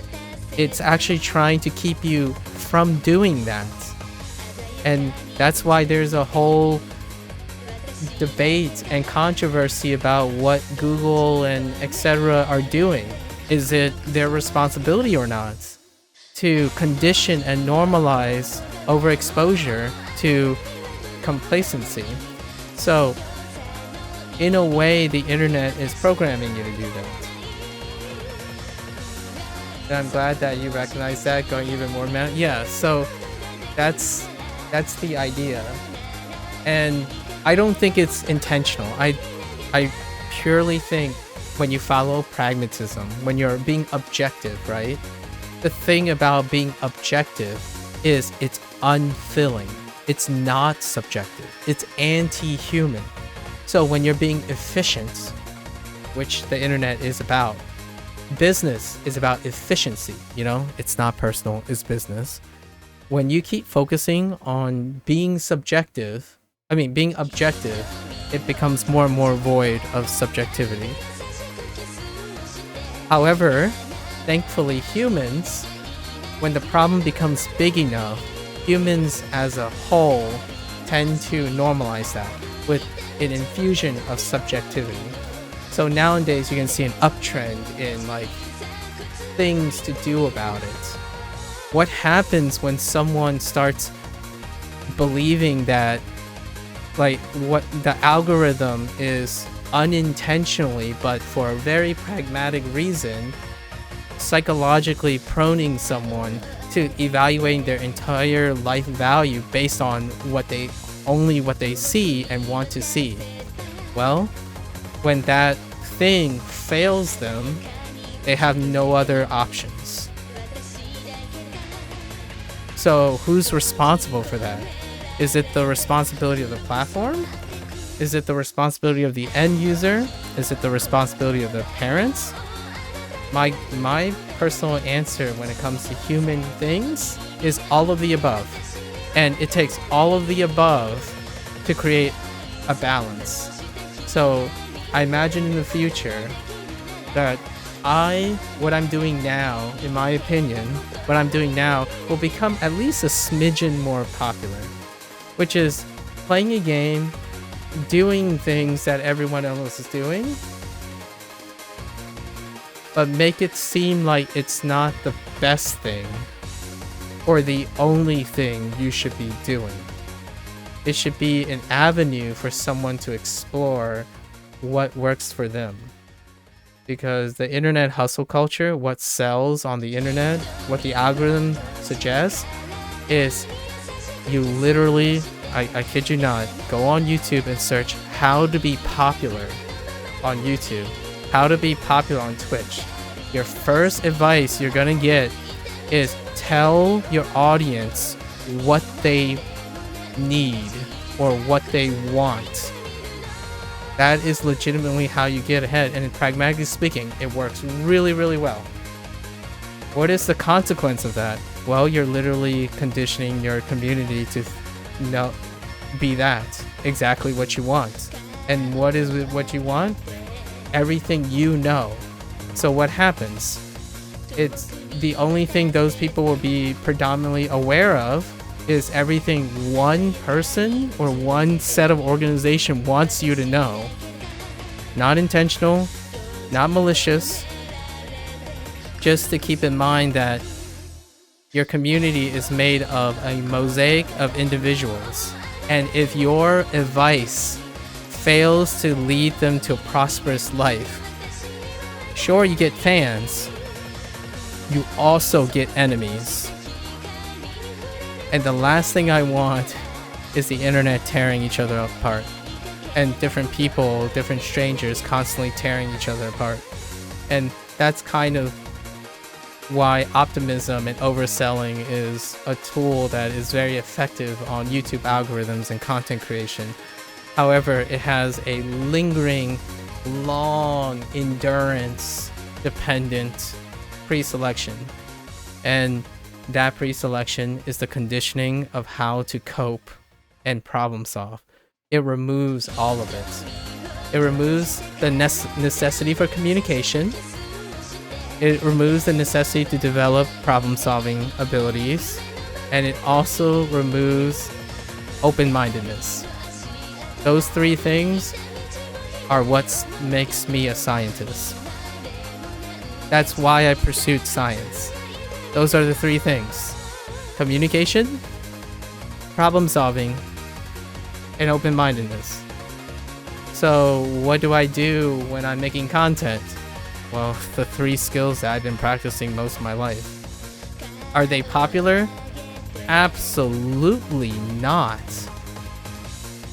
It's actually trying to keep you from doing that. And that's why there's a whole debate and controversy about what Google and etc. are doing. Is it their responsibility or not to condition and normalize overexposure to complacency? So in a way, the internet is programming you to do that. And I'm glad that you recognize that, going even more yeah, so that's the idea. And I don't think it's intentional. I purely think when you follow pragmatism, when you're being objective, right? The thing about being objective is it's unfilling. It's not subjective. It's anti-human. So when you're being efficient, which the internet is about, business is about efficiency, you know? It's not personal, it's business. When you keep focusing on being objective, it becomes more and more void of subjectivity. However, thankfully humans, when the problem becomes big enough, humans as a whole tend to normalize that with an infusion of subjectivity. So nowadays you can see an uptrend in like things to do about it. What happens when someone starts believing that like what the algorithm is unintentionally but for a very pragmatic reason psychologically proning someone to evaluating their entire life value based on what they see and want to see? Well, when that thing fails them, they have no other options. So who's responsible for that? Is it the responsibility of the platform? Is it the responsibility of the end user? Is it the responsibility of the parents? My personal answer when it comes to human things is all of the above. And it takes all of the above to create a balance. So I imagine in the future that what I'm doing now, in my opinion, what I'm doing now will become at least a smidgen more popular, which is playing a game, doing things that everyone else is doing, but make it seem like it's not the best thing or the only thing you should be doing. It should be an avenue for someone to explore what works for them. Because the internet hustle culture, what sells on the internet, what the algorithm suggests is you literally, I kid you not, go on YouTube and search how to be popular on YouTube, how to be popular on Twitch. Your first advice you're gonna get is tell your audience what they need or what they want. That is legitimately how you get ahead, and pragmatically speaking, it works really, really well. What is the consequence of that? Well, you're literally conditioning your community to be that, exactly what you want. And what is it what you want? Everything you know. So what happens? It's the only thing those people will be predominantly aware of is everything one person or one set of organization wants you to know. Not intentional, not malicious, just to keep in mind that your community is made of a mosaic of individuals. And if your advice fails to lead them to a prosperous life, sure, you get fans, you also get enemies. And the last thing I want is the internet tearing each other apart. And different people, different strangers constantly tearing each other apart. And that's kind of why optimism and overselling is a tool that is very effective on YouTube algorithms and content creation. However, it has a lingering, long, endurance-dependent pre-selection. And that pre-selection is the conditioning of how to cope and problem solve. It removes all of it. It removes the necessity for communication. It removes the necessity to develop problem-solving abilities. And it also removes open-mindedness. Those three things are what makes me a scientist. That's why I pursued science. Those are the three things: communication, problem solving, and open-mindedness. So what do I do when I'm making content? Well, the three skills that I've been practicing most of my life. Are they popular? Absolutely not.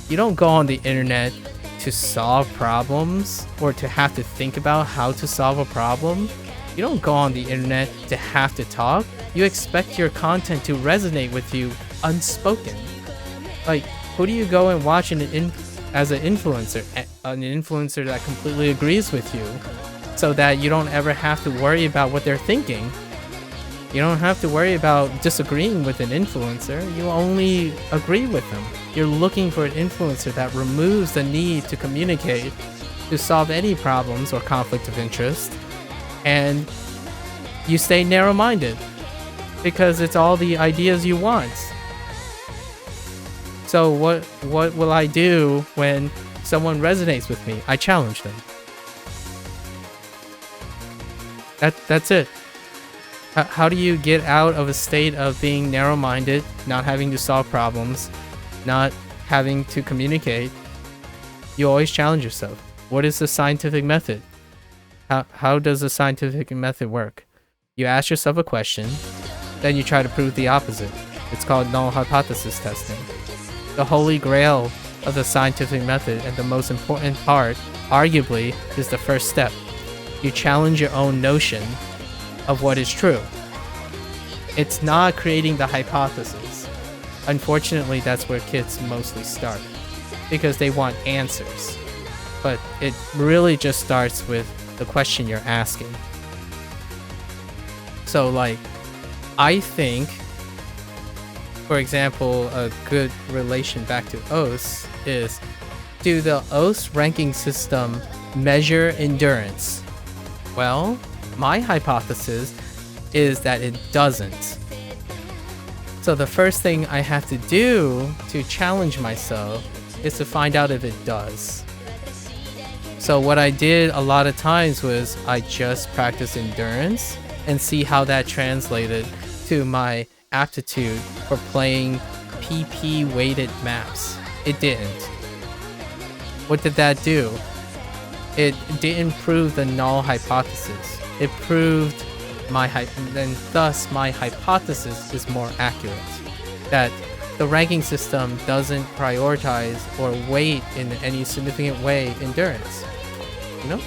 You don't go on the internet to solve problems or to have to think about how to solve a problem. You don't go on the internet to have to talk. You expect your content to resonate with you unspoken. Like, who do you go and watch as an influencer? An influencer that completely agrees with you, so that you don't ever have to worry about what they're thinking. You don't have to worry about disagreeing with an influencer. You only agree with them. You're looking for an influencer that removes the need to communicate to solve any problems or conflict of interest. And you stay narrow-minded because it's all the ideas you want. So what will I do when someone resonates with me? I challenge them. That's it. How do you get out of a state of being narrow-minded, not having to solve problems, not having to communicate? You always challenge yourself. What is the scientific method? How does the scientific method work? You ask yourself a question, then you try to prove the opposite. It's called null hypothesis testing. The holy grail of the scientific method, and the most important part, arguably, is the first step. You challenge your own notion of what is true. It's not creating the hypothesis. Unfortunately, that's where kids mostly start, because they want answers. But it really just starts with the question you're asking. So, like, I think, for example, a good relation back to OS is, do the OS ranking system measure endurance? Well, my hypothesis is that it doesn't. So the first thing I have to do to challenge myself is to find out if it does. So what I did a lot of times was I just practiced endurance and see how that translated to my aptitude for playing PP weighted maps. It didn't. What did that do? It didn't prove the null hypothesis. It proved and thus my hypothesis is more accurate. That the ranking system doesn't prioritize or weight in any significant way endurance. You know?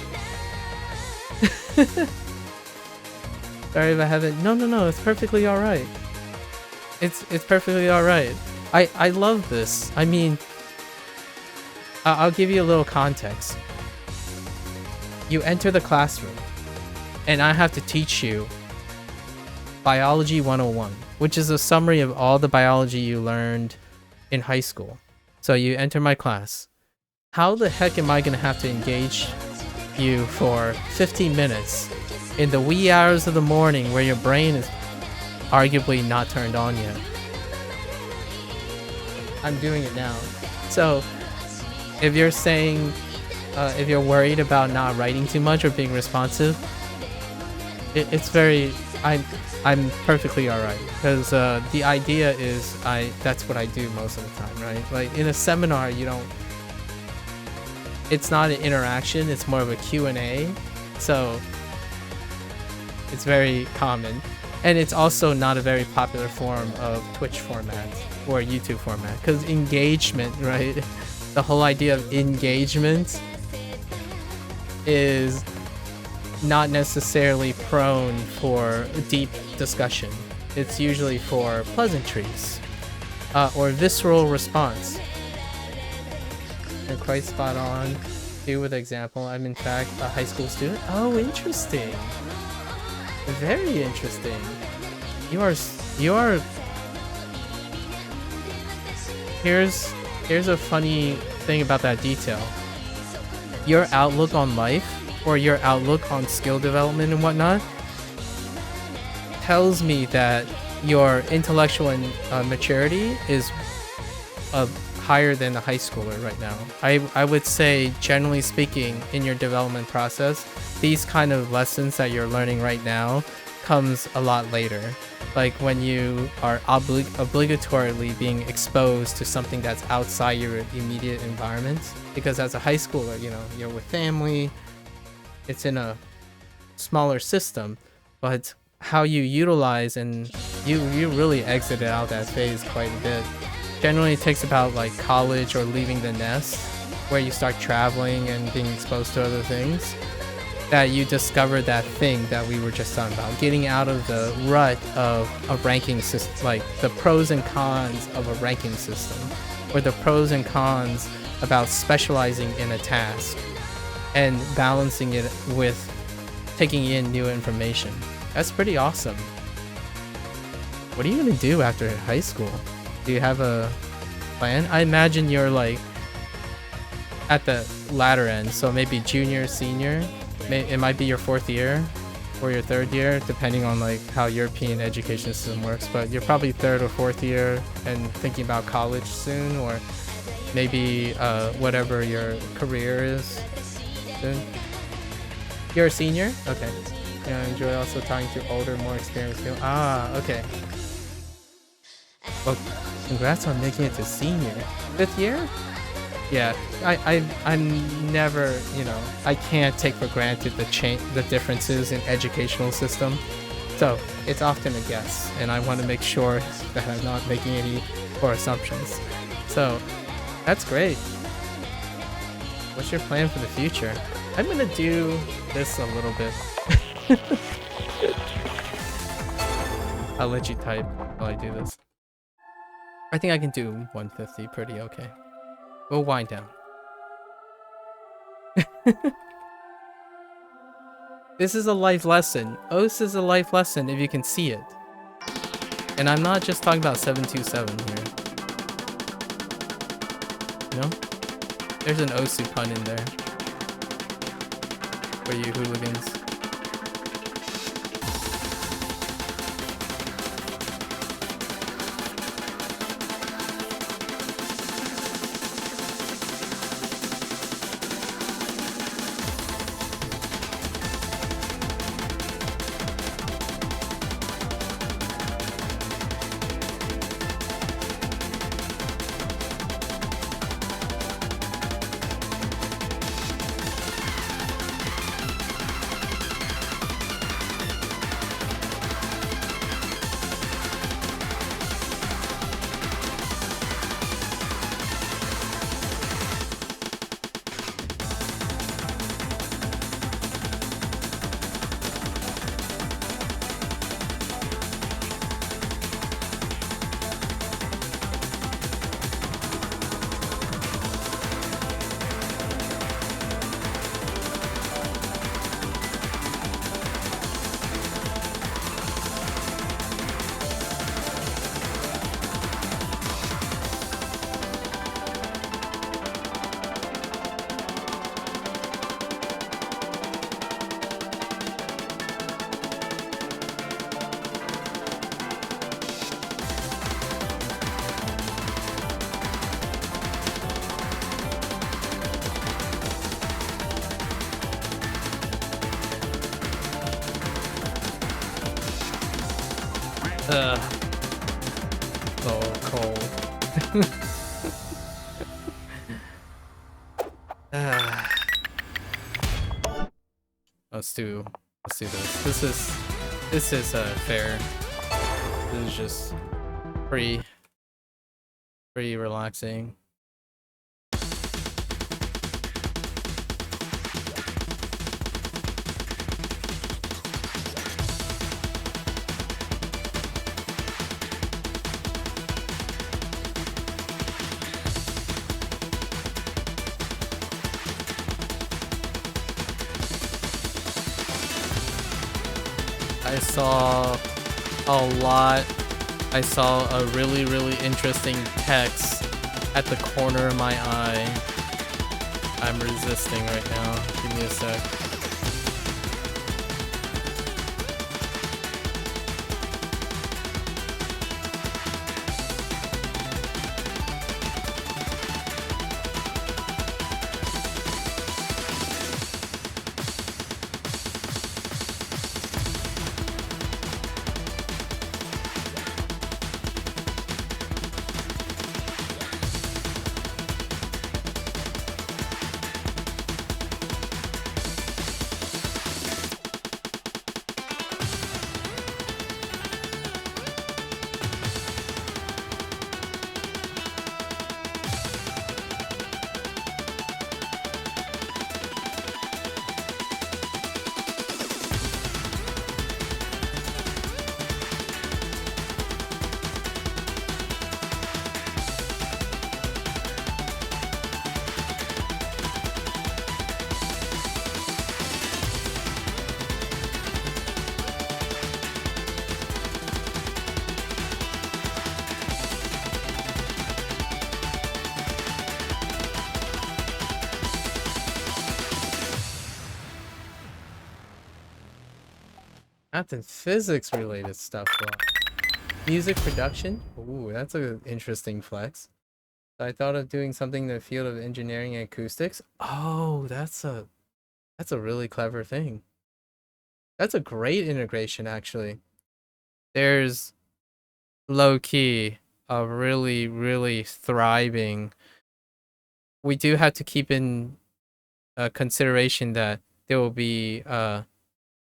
Sorry if I haven't. No, it's perfectly alright. It's perfectly alright. I love this. I mean, I'll give you a little context. You enter the classroom, and I have to teach you Biology 101, which is a summary of all the biology you learned in high school. So you enter my class. How the heck am I going to have to engage you for 15 minutes in the wee hours of the morning where your brain is arguably not turned on yet? I'm doing it now. So if you're saying, if you're worried about not writing too much or being responsive, it's very, I'm perfectly alright, because the idea is that's what I do most of the time, right? Like in a seminar, it's not an interaction, it's more of a Q&A. So It's very common. And it's also not a very popular form of Twitch format or YouTube format. Because engagement, right? The whole idea of engagement is not necessarily prone for deep discussion. It's usually for pleasantries or visceral response. You're quite spot on. Too with example, I'm in fact a high school student. Oh, interesting. Very interesting. You are. Here's a funny thing about that detail. Your outlook on life, or your outlook on skill development and whatnot, tells me that your intellectual maturity is higher than a high schooler right now. I would say, generally speaking, in your development process, these kind of lessons that you're learning right now comes a lot later. Like when you are obligatorily being exposed to something that's outside your immediate environment. Because as a high schooler, you know, you're with family, it's in a smaller system, but how you utilize and you really exited out that phase quite a bit. Generally it takes about like college or leaving the nest, where you start traveling and being exposed to other things, that you discover that thing that we were just talking about, getting out of the rut of a ranking system, like the pros and cons of a ranking system, or the pros and cons about specializing in a task and balancing it with taking in new information. That's pretty awesome. What are you gonna do after high school? Do you have a plan? I imagine you're like at the latter end, so maybe junior, senior. It might be your 4th year or your 3rd year, depending on like how European education system works. But you're probably 3rd or 4th year and thinking about college soon, or maybe whatever your career is soon. You're a senior? Okay. Yeah, I enjoy also talking to older, more experienced people. Ah, okay. Well, congrats on making it to senior. 5th year? Yeah, I'm never, you know, I can't take for granted the differences in educational system. So it's often a guess, and I want to make sure that I'm not making any poor assumptions. So that's great. What's your plan for the future? I'm gonna do this a little bit. I'll let you type while I do this. I think I can do 150 pretty okay. We'll wind down. This is a life lesson. Oh, this is a life lesson if you can see it. And I'm not just talking about 727 here. No? There's an Osu pun in there. For you hooligans. So cold. Let's do this. This is This is fair. This is just pretty relaxing. I saw a lot. I saw a really interesting text at the corner of my eye. I'm resisting right now. Give me a sec. Math and physics related stuff. Well, music production? Ooh, that's an interesting flex. So I thought of doing something in the field of engineering and acoustics. Oh, that's a really clever thing. That's a great integration, actually. There's low key a really thriving. We do have to keep in consideration that there will be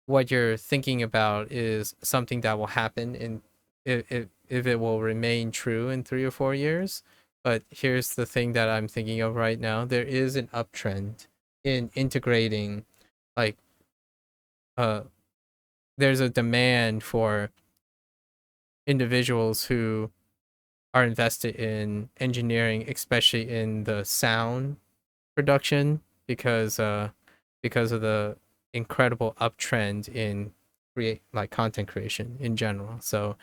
what you're thinking about is something that will happen in if it will remain true in 3 or 4 years. But here's the thing that I'm thinking of right now. There is an uptrend in integrating, like, there's a demand for individuals who are invested in engineering, especially in the sound production, because of the incredible uptrend in content creation in general. So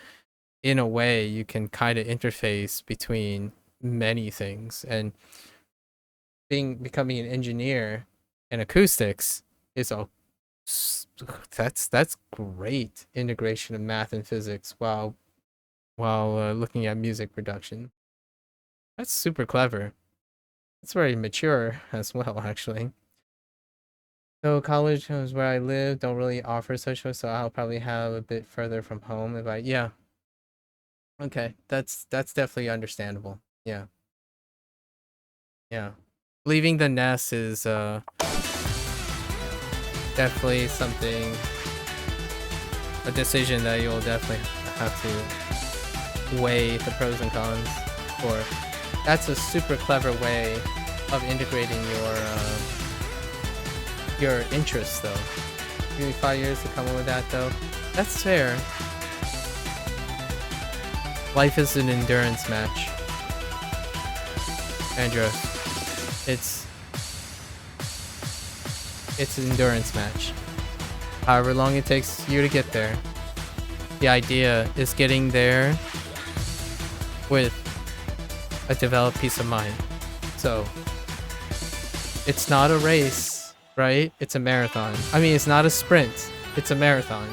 in a way, you can kind of interface between many things, and becoming an engineer in acoustics is that's great integration of math and physics while looking at music production. That's super clever. It's very mature as well, actually. So college is where I live, don't really offer such a, so I'll probably have a bit further from home if I, yeah. Okay, that's definitely understandable. Yeah. Yeah. Leaving the nest is definitely something, a decision that you'll definitely have to weigh the pros and cons for. That's a super clever way of integrating your interests, though. Give me 5 years to come up with that, though. That's fair. Life is an endurance match, Andrew. It's an endurance match. However long it takes you to get there. The idea is getting there with a developed peace of mind. So it's not a race, right? It's a marathon. I mean, it's not a sprint. It's a marathon.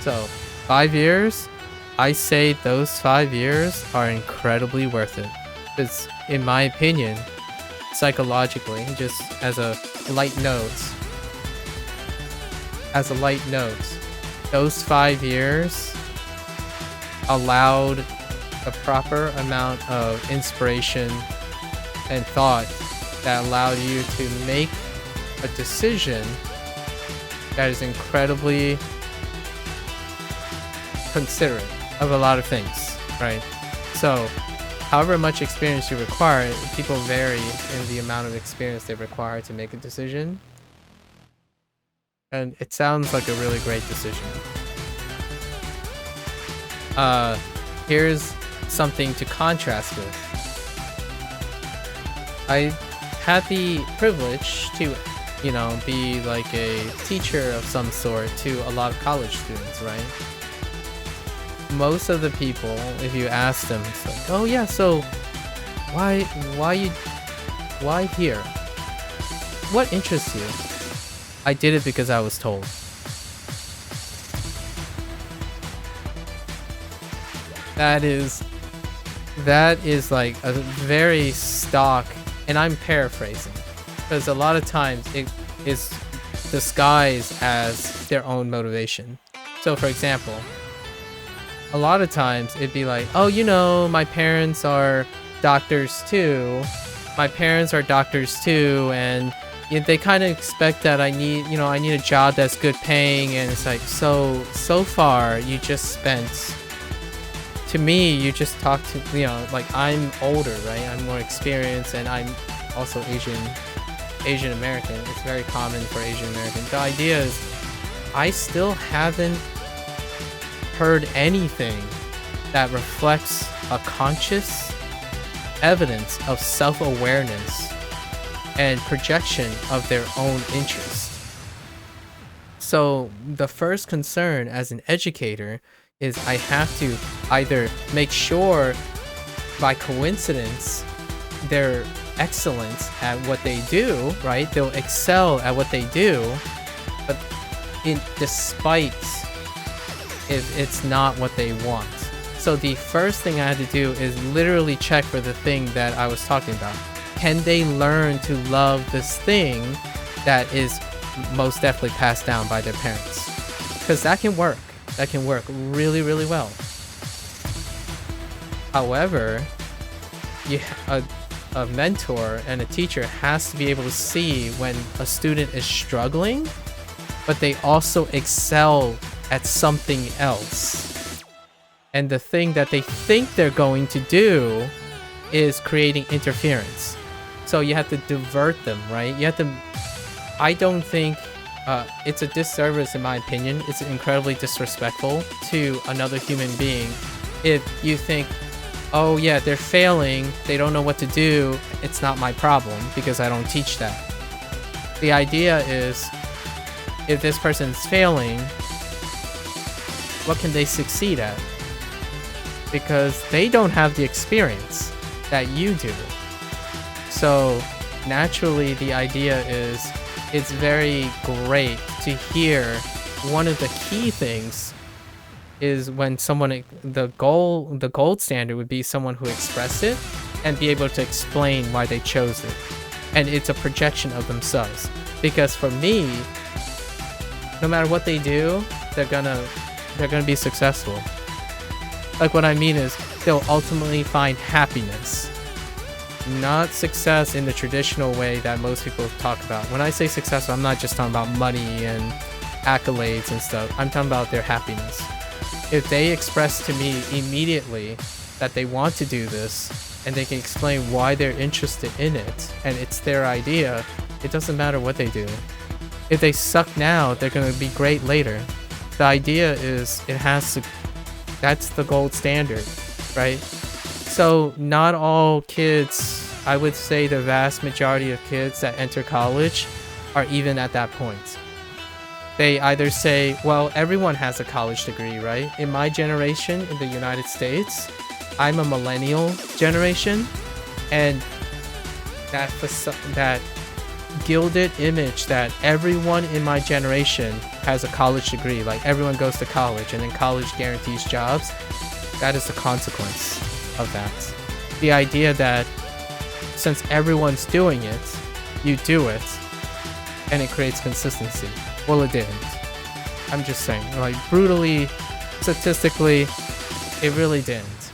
So 5 years, I say those 5 years are incredibly worth it. Because in my opinion, psychologically, just as a light note, those 5 years allowed a proper amount of inspiration and thought that allowed you to make a decision that is incredibly considerate of a lot of things, right? So however much experience you require, people vary in the amount of experience they require to make a decision. And it sounds like a really great decision. Here's something to contrast with. I had the privilege to, you know, be like a teacher of some sort to a lot of college students, right? Most of the people, if you ask them, it's like, oh yeah, so why here? What interests you? I did it because I was told. That is like a very stock, and I'm paraphrasing, because a lot of times it is disguised as their own motivation. So for example, a lot of times it'd be like, oh, you know, my parents are doctors too. And they kind of expect that I need a job that's good paying. And it's like, so far you just spent, to me, you just talk to, you know, like I'm older, right? I'm more experienced, and I'm also Asian American. It's very common for Asian Americans. The idea is I still haven't heard anything that reflects a conscious evidence of self-awareness and projection of their own interest. So the first concern as an educator is I have to either make sure by coincidence they're excellent at what they do, right? They'll excel at what they do, but despite if it's not what they want. So the first thing I had to do is literally check for the thing that I was talking about. Can they learn to love this thing that is most definitely passed down by their parents? Because that can work. That can work really, really well. However, a mentor and a teacher has to be able to see when a student is struggling, but they also excel at something else. And the thing that they think they're going to do is creating interference. So you have to divert them, right? I don't think it's a disservice, in my opinion. It's incredibly disrespectful to another human being if you think, oh yeah, they're failing, they don't know what to do, it's not my problem because I don't teach that. The idea is, if this person's failing, what can they succeed at? Because they don't have the experience that you do. So naturally, the idea is, it's very great to hear one of the key things is when someone, the gold standard would be someone who expressed it and be able to explain why they chose it. And it's a projection of themselves. Because for me, no matter what they do, they're gonna be successful. Like, what I mean is, they'll ultimately find happiness. Not success in the traditional way that most people talk about. When I say successful, I'm not just talking about money and accolades and stuff. I'm talking about their happiness. If they express to me immediately that they want to do this, and they can explain why they're interested in it, and it's their idea, it doesn't matter what they do. If they suck now, they're going to be great later. The idea is, that's the gold standard, right? So not all kids, I would say the vast majority of kids that enter college are even at that point. They either say, well, everyone has a college degree, right? In my generation in the United States, I'm a millennial generation, and that gilded image that everyone in my generation has a college degree, like everyone goes to college and then college guarantees jobs, that is the consequence of that. The idea that since everyone's doing it, you do it, and it creates consistency. Well, it didn't. I'm just saying, like, brutally, statistically, it really didn't.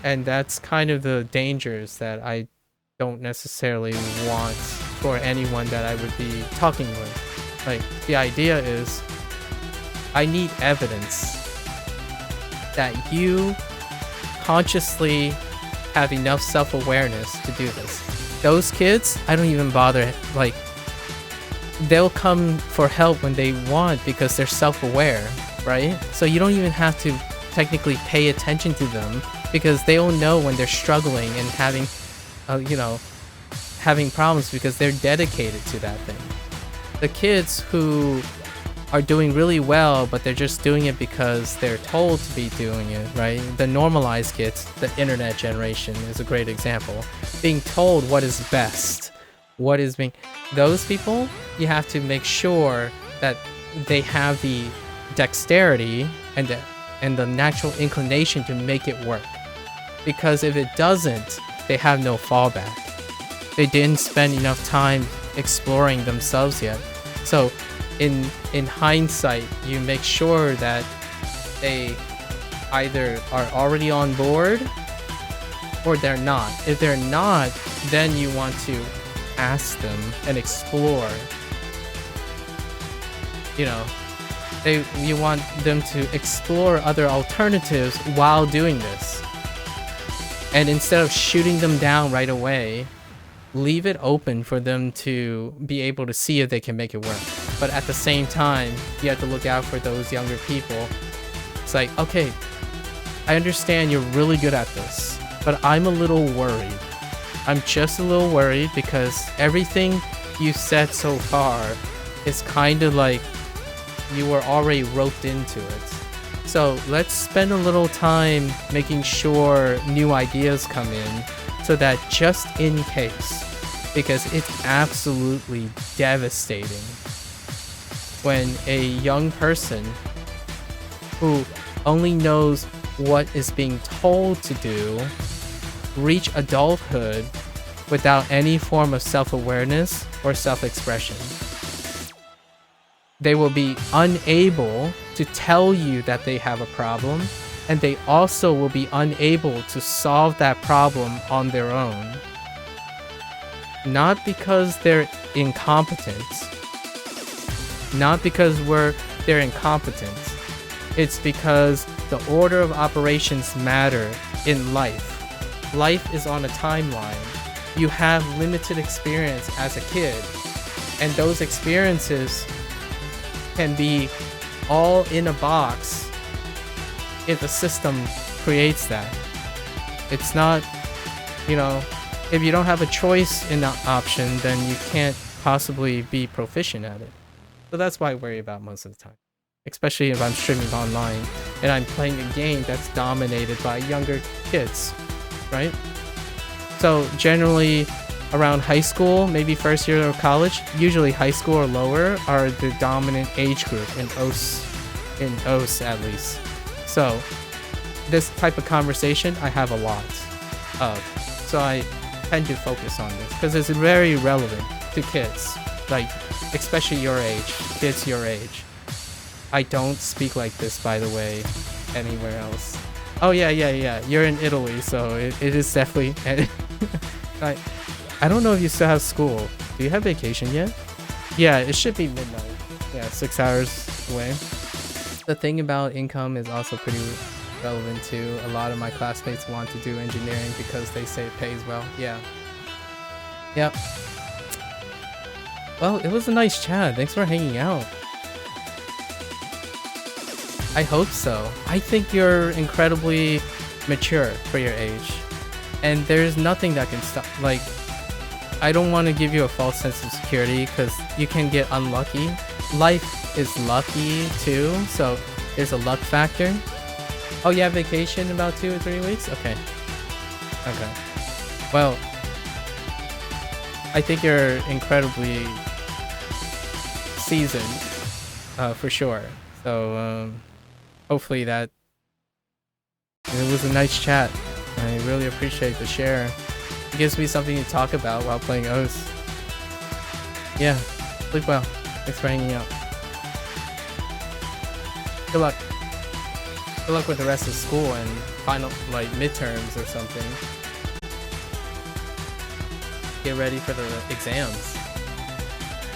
And that's kind of the dangers that I don't necessarily want for anyone that I would be talking with. Like, the idea is, I need evidence that you consciously have enough self-awareness to do this. Those kids, I don't even bother, like, they'll come for help when they want because they're self-aware, right? So you don't even have to technically pay attention to them because they'll know when they're struggling and having, having problems because they're dedicated to that thing. The kids who are doing really well, but they're just doing it because they're told to be doing it, right? The normalized kids, the internet generation is a great example. Being told what is best, what is being... Those people, you have to make sure that they have the dexterity and the natural inclination to make it work. Because if it doesn't, they have no fallback. They didn't spend enough time exploring themselves yet. So in hindsight, you make sure that they either are already on board or they're not. If they're not, then you want to ask them and explore. You want them to explore other alternatives while doing this. And instead of shooting them down right away, leave it open for them to be able to see if they can make it work. But at the same time, you have to look out for those younger people. It's like, okay, I understand you're really good at this, but I'm a little worried. I'm just a little worried because everything you said so far is kind of like you were already roped into it. So let's spend a little time making sure new ideas come in so that just in case, because it's absolutely devastating when a young person who only knows what is being told to do reach adulthood without any form of self-awareness or self-expression. They will be unable to tell you that they have a problem, and they also will be unable to solve that problem on their own. Not because they're incompetent. Not because they're incompetent. It's because the order of operations matter in life. Life is on a timeline. You have limited experience as a kid, and those experiences can be all in a box if the system creates that. It's not, if you don't have a choice in the option, then you can't possibly be proficient at it. So that's what I worry about most of the time. Especially if I'm streaming online and I'm playing a game that's dominated by younger kids, right? So generally around high school, maybe first year of college, usually high school or lower are the dominant age group in OS at least. So this type of conversation I have a lot of. So I tend to focus on this because it's very relevant to kids, like especially your age, kids your age. I don't speak like this, by the way, anywhere else. Oh yeah, you're in Italy, so it is definitely... I don't know if you still have school. Do you have vacation yet? Yeah, it should be midnight. Yeah, 6 hours away. The thing about income is also pretty relevant too. A lot of my classmates want to do engineering because they say it pays well. Yeah. Yep. Well, it was a nice chat. Thanks for hanging out. I hope so. I think you're incredibly mature for your age. And there's nothing that can stop, like, I don't want to give you a false sense of security because you can get unlucky. Life is lucky too, so there's a luck factor. Oh, you have vacation in about 2 or 3 weeks? Okay. Well, I think you're incredibly seasoned, for sure. So, hopefully that... It was a nice chat. I really appreciate the share. It gives me something to talk about while playing OS. Yeah, sleep well. Thanks for hanging out. Good luck. Good luck with the rest of school and final, like, midterms or something. Get ready for the exams.